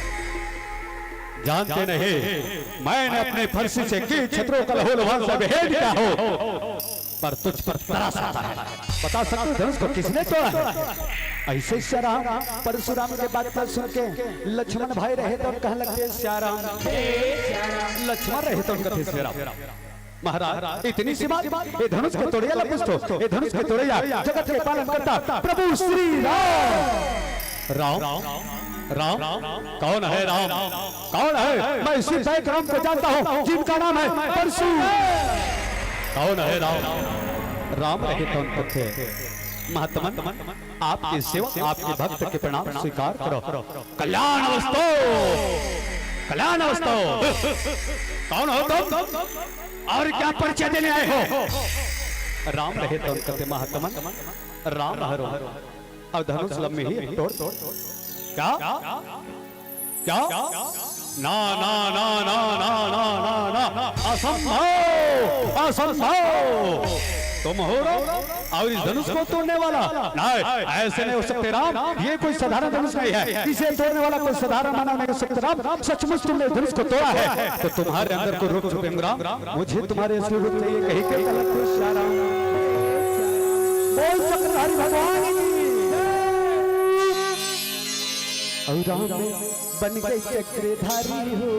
जानते नहीं मैंने अपने फर्शी से की छत्रों का लहू लुहान से बेहेद किया हो पर तुझ पर तरस आता है बता सकते हो धनुष को किसने तोड़ा ऐसे श्याराम परशुराम के बात पर सुन के लक्ष्मण भाई रहे तो कहने लगते श्याराम लक्ष्मण रहे तो कहते श्याराम महाराज इतनी सी बात ये धनुष को तोड़िया लपिस्तो ये धनुष को तोड़िया जगत के पालन करता प्रभु श्री राम राम कौन है राम कौन है मैं इसी बैक राम को जानता हूँ जिनका नाम है परशु कौन है राम राम रहे तो कथे महात्मा आपकी सेवा आपके भक्त के प्रणाम स्वीकार करो कल्याण वस्तो कल्याण वस्तो कौन हो तुम और क्या परिचय देने आए हो राम रहे तो कथे महात्मा राम हरो और धनुष लम्बी ही तोड़ क्या क्या ना ना ना ना ना ना ना ना असंभव असंभव तुम हो और इस धनुष को तोड़ने वाला नहीं ऐसे नहीं हो सकते राम ये कोई साधारण धनुष नहीं है इसे तोड़ने वाला कोई साधारण मानव नहीं हो सकता राम सचमुच तुमने धनुष को तोड़ा है तो तुम्हारे अंदर को रूप छुपेंगे राम मुझे तुम्हारे असली रूप चाहिए कहीं कहीं गलत हो श्याराम बोल चक्रधारी भगवान और राम बन गई चक्रधारी हो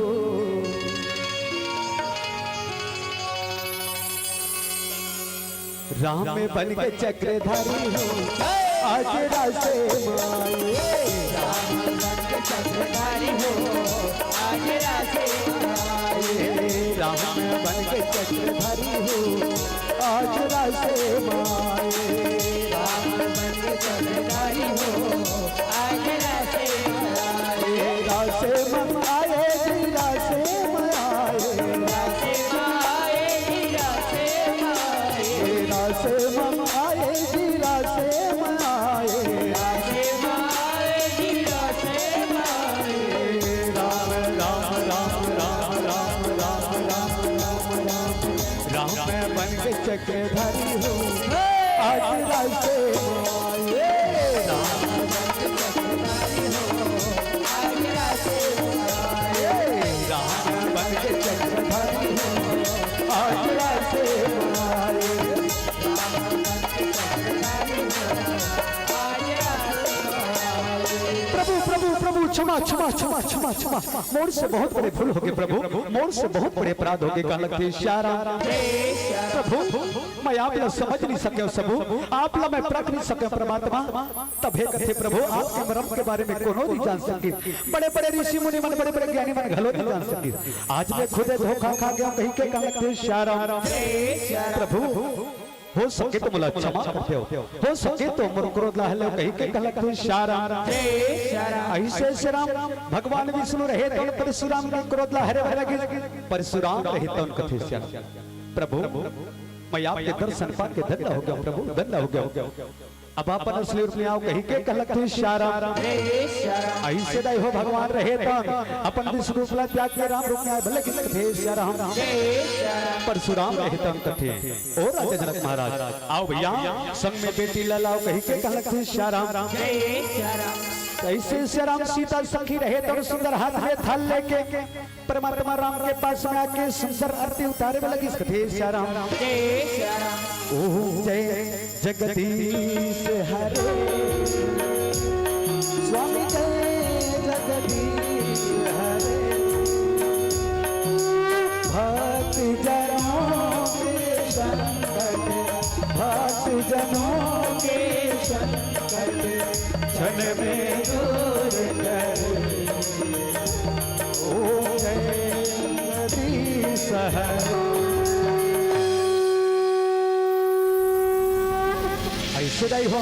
राम में बन गए चक्रधारी हो आज रासे माए राम बन के चक्रधारी हो आज रासे माए राम में बन गए चक्रधारी हो आज रासे माए राम बन के चक्रधारी हो आज रासे माए रासे आए जी रासे आए रासे माए रासे माए रासे आए जी रासे आए रासे माए रासे माए राम राम राम राम राम राम राम राम राम में बन के चक्रधारी हो आज रासे आए राम आज रासे माए राम बन के चक्रधारी हो आज रासे आए प्रभु प्रभु प्रभु क्षमा क्षमा क्षमा क्षमा क्षमा मोर से बहुत बड़े भूल हो गए प्रभु मोर से बहुत बड़े अपराध हो गए कहा लगते श्याराम प्रभु मैं आप लोग समझ नहीं सके सबू आप लोग मैं परख नहीं सके परमात्मा तबे कथे प्रभु आपके मरम के बारे में कोनो नहीं जान सके बड़े बड़े ऋषि मुनि मन बड़े बड़े ज्ञानी मन घलो नहीं जान सके आज मैं खुद धोखा खा गया कहीं के कहा लगते श्याराम प्रभु हो सके तो मुला क्षमा करते हो सके तो मुर क्रोध लाहले कहीं के कहा लगते श्याराम ऐसे श्री राम भगवान विष्णु रहे तो परशुराम के क्रोध लाहरे लगे परशुराम रहे तो कथे श्याराम प्रभु मैं आपके दर्शन पाके धन्य हो गया प्रभु धन्य हो गया अब अपन असली रूप में आओ कहीं के कहलक तू श्याराम ऐसे दाई हो भगवान रहे तो अपन विष्णु रूप ला त्याग के राम रूप में आए भले किसके थे श्याराम परशुराम रहे तो कथे ओ राजा जनक महाराज आओ भैया संग में बेटी लाओ कहीं के कहलक तू श्याराम ऐसे श्याराम सीता सखी रहे तो सुंदर हाथ में थाल लेके परमात्मा राम के पास में आके सुंदर आरती उतारे में लगी कथे श्या राम जय श्या राम ओम जय जगदीश हरे स्वामी जय जगदीश हरे भक्त जनों के संकट भक्त जनों के संकट क्षण में दूर कर ओम जय जगदीश हरे। ऐसे ही हो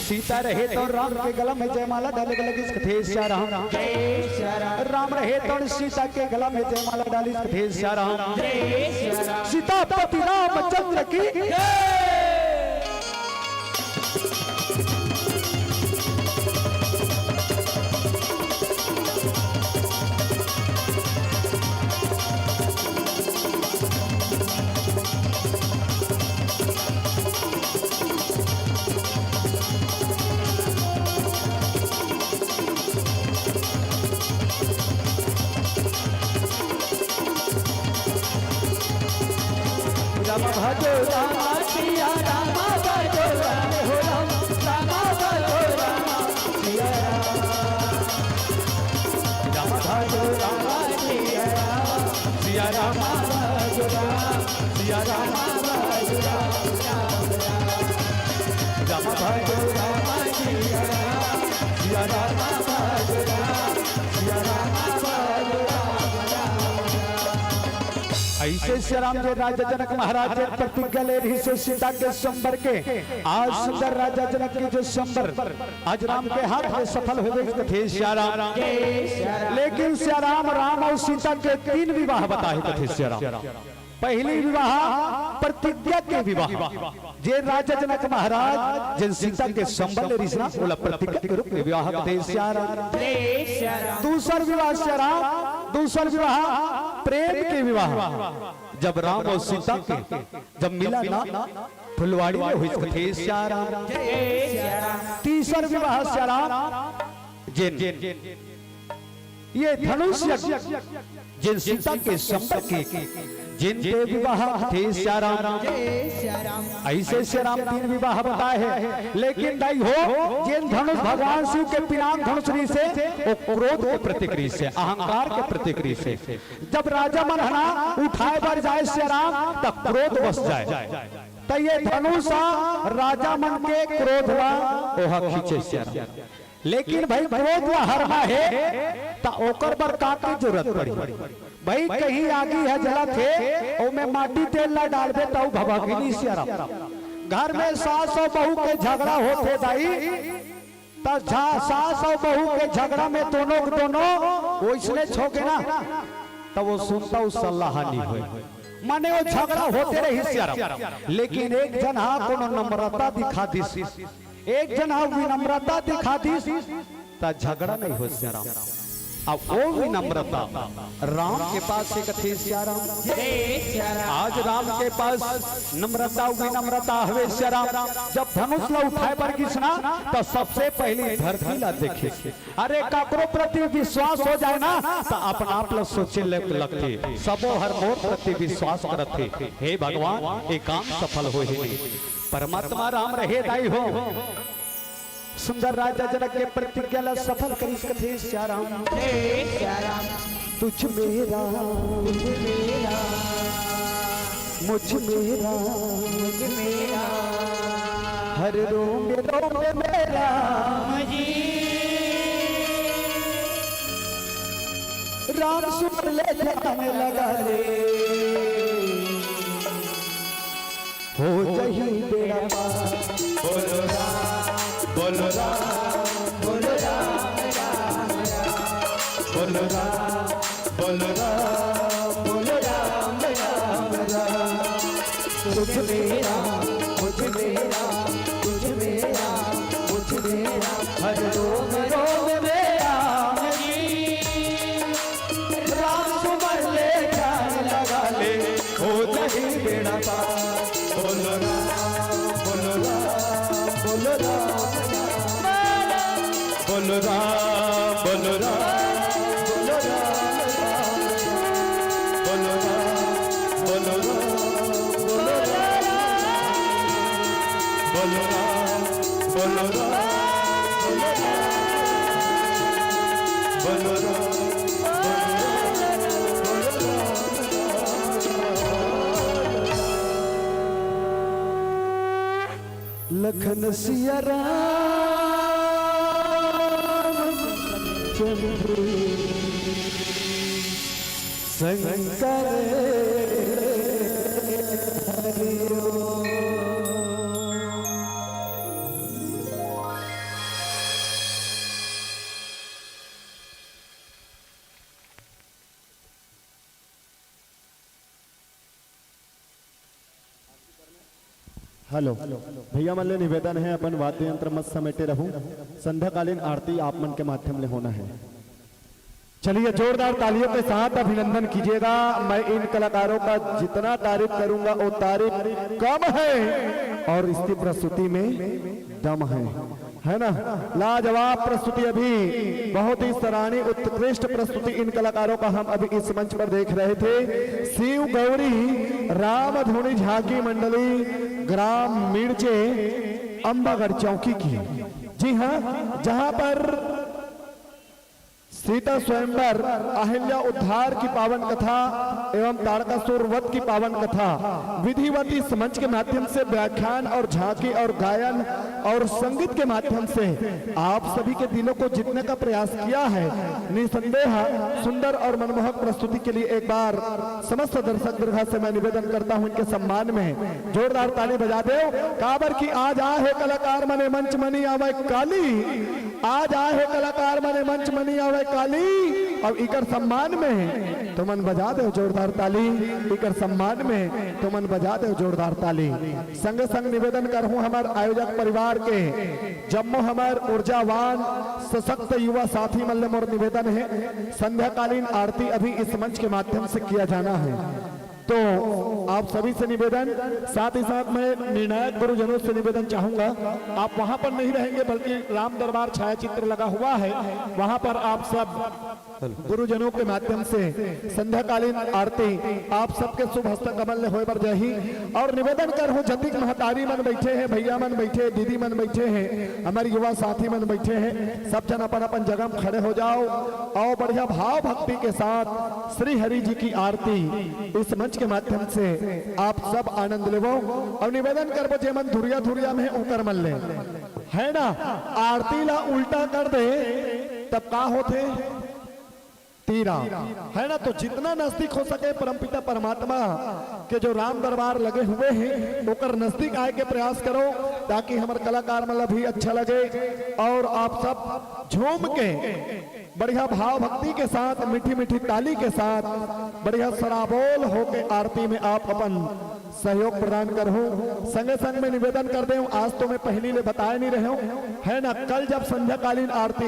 सीता रहे तो राम के गला में जयमाला डाले लगी कथे श्या राम जय श्या राम राम रहे तो सीता के गला में जयमाला डाली कथे श्या राम जय श्या राम सीता पति रामचंद्र की राम भजो राम सिया राम भजो राम हो राम भजो राम सिया राम भजो राम सिया राम भजो राम सिया राम भजो राम भजो राम सिया राम भजो राम सिया राम भजो ऐसे श्री राम जी राजा जनक महाराज ने प्रतिज्ञा ले रही से सीता के संबर के आज सुंदर राजा जनक की जो संबर आज राम के हाथ में सफल हो गए थे श्या राम लेकिन श्या राम राम और सीता के 3 विवाह बताए थे श्या राम। पहली विवाह प्रतिज्ञा के विवाह जे राजा जनक महाराज जिन सीता के संबल रिश्ना बोला प्रतिज्ञा के रूप में विवाह थे श्या राम। दूसरा विवाह श्या राम दूसरा विवाह प्रेम के विवाह जब राम और सीता के जब मिला ना फुलवाड़ी में हुई थे श्या राम। तीसरा विवाह श्या राम जिन ये धनुष जिन सीता के संपर्क के जिन के विवाह थे श्या राम। ऐसे श्या राम 3 विवाह बताए हैं लेकिन नहीं हो जिन धनुष भगवान शिव के पिनाक धनुष से वो क्रोध के प्रतिक्रिया से अहंकार के प्रतिक्रिया से जब राजा मनहना उठाए बर जाए श्या राम तब क्रोध बस जाए तो ये धनुष राजा मन के क्रोध ओहा खींचे श्या राम। लेकिन भाई क्रोध हरमा है तो ओकर बर का की जरूरत पड़ी भाई कहीं आगी है जला थे और मैं माटी तेल ला डाल दे तो भभगिनी श्या राम। घर में सास और बहू के झगड़ा होते दाई तो सास और बहू के झगड़ा में दोनों वो इसने छोके ना तो वो सुनता उस सलाह नहीं हुई माने वो झगड़ा होते रही श्या राम। लेकिन एक जन हा कोनो नम्रता दिखा दी एक जन हा विनम्रता दिखा दी ता झगड़ा नहीं हो श्या राम। अब वो विनम्रता राम के पास से कथे श्या राम। आज राम के पास नम्रता विनम्रता हवे श्या राम। जब धनुष ला उठाए पर किसना तो सबसे पहले धरती ला देखे अरे काकरो प्रति विश्वास हो जाए ना तो अपना आप ला सोचे लगते सबो हर मोर प्रति विश्वास करते हे भगवान एक काम सफल हो ही परमात्मा राम रहे दाई हो सुंदर राजा जनक के प्रतिज्ञा ला सफल करी कथे श्या राम। तुझ मेरा मुझ मेरा हर रोम मेरा राम सुन ले जाने लगा ले हो जही बेड़ा पार बोलो राम बोलो राम बोलो राम राम राम बोलो राम बोलो राम बोलो राम राम राम तुझ मेरा मुझ मेरा तुझ मेरा मुझ मेरा हर रोम रोम मेरा राम सुमर ले जान लगा ले हो जही बेड़ा पार बोलो राम बोलो राम बोलो राम बोलो राम बोलो राम बोलो राम लखन सिया राम चंद्र शंकर हरिओ। हेलो भैया मन ले निवेदन है अपन वाद्य यंत्र मत समेटे रहूं, संध्याकालीन आरती आप मन के माध्यम ले होना है। चलिए जोरदार तालियों के साथ अभिनंदन कीजिएगा। मैं इन कलाकारों का जितना तारीफ करूंगा वो तारीफ कम है और इसकी प्रस्तुति में दम है ना। लाजवाब प्रस्तुति, अभी बहुत ही सराहनीय उत्कृष्ट प्रस्तुति इन कलाकारों का हम अभी इस मंच पर देख रहे थे। शिव गौरी रामधुनी झांकी मंडली ग्राम मिर्चे अंबागढ़ चौकी की। जी हाँ, जहां पर सीता स्वयंवर, अहिल्या उद्धार की पावन कथा एवं तारकासुर वध की पावन कथा विधिवत इस मंच के माध्यम से व्याख्यान और झांकी और गायन और संगीत के माध्यम से आप सभी के दिलों को जीतने का प्रयास किया है। निसंदेह सुंदर और मनमोहक प्रस्तुति के लिए एक बार समस्त दर्शक दीर्घा से मैं निवेदन करता हूं इनके सम्मान में जोरदार ताली बजा दो। काबर की आज आ है कलाकार मने मंच मनी आवे काली, आज आ है कलाकार मने मंच मनी आवे काली। और इकर सम्मान में तो मन बजा दो जोरदार ताली, इकर सम्मान में तो मन बजा दो जोरदार ताली। संग संग निवेदन करहूं हमार आयोजक परिवार के जम्मो हमार ऊर्जावान सशक्त युवा साथी मन ले मोर निवेदन है, संध्याकालीन आरती अभी इस मंच के माध्यम से किया जाना है। तो आप सभी से निवेदन, साथ ही साथ मैं निर्णायक गुरुजनों से निवेदन चाहूंगा, आप वहां पर नहीं रहेंगे बल्कि राम दरबार छायाचित्र लगा हुआ है, वहां पर आप सब गुरुजनों के माध्यम से संध्याकालीन आरती आप सबके शुभ हस्त कमल ने होए बर जही। और निवेदन कर हूं जतिक महतारी मन बैठे हैं, भैया मन बैठे, दीदी मन बैठे हैं, हमारे युवा साथी मन बैठे हैं, सब जन अपन अपन जगह में खड़े हो जाओ और बढ़िया भाव भक्ति के साथ श्री हरि जी की आरती इस मंच के माध्यम से आप सब आनंद लेवो। और निवेदन करबो जे मन धुरिया धुरिया में उकर मन ले है ना, आरती ला उल्टा कर दे तब का होते तीरा है ना। तो जितना नजदीक हो सके परमपिता परमात्मा के जो राम दरबार लगे हुए हैं ओकर नजदीक आए के प्रयास करो ताकि हमारे कलाकार मतलब भी अच्छा लगे और आप सब झूम के बढ़िया भाव भक्ति के साथ मीठी मीठी ताली के साथ बढ़िया सराबोल होके आरती में आप अपन सहयोग प्रदान करो। संगे संग में निवेदन कर दे, आज तो मैं पहली ले बताए नहीं रहे हूं है ना, कल जब संध्याकालीन आरती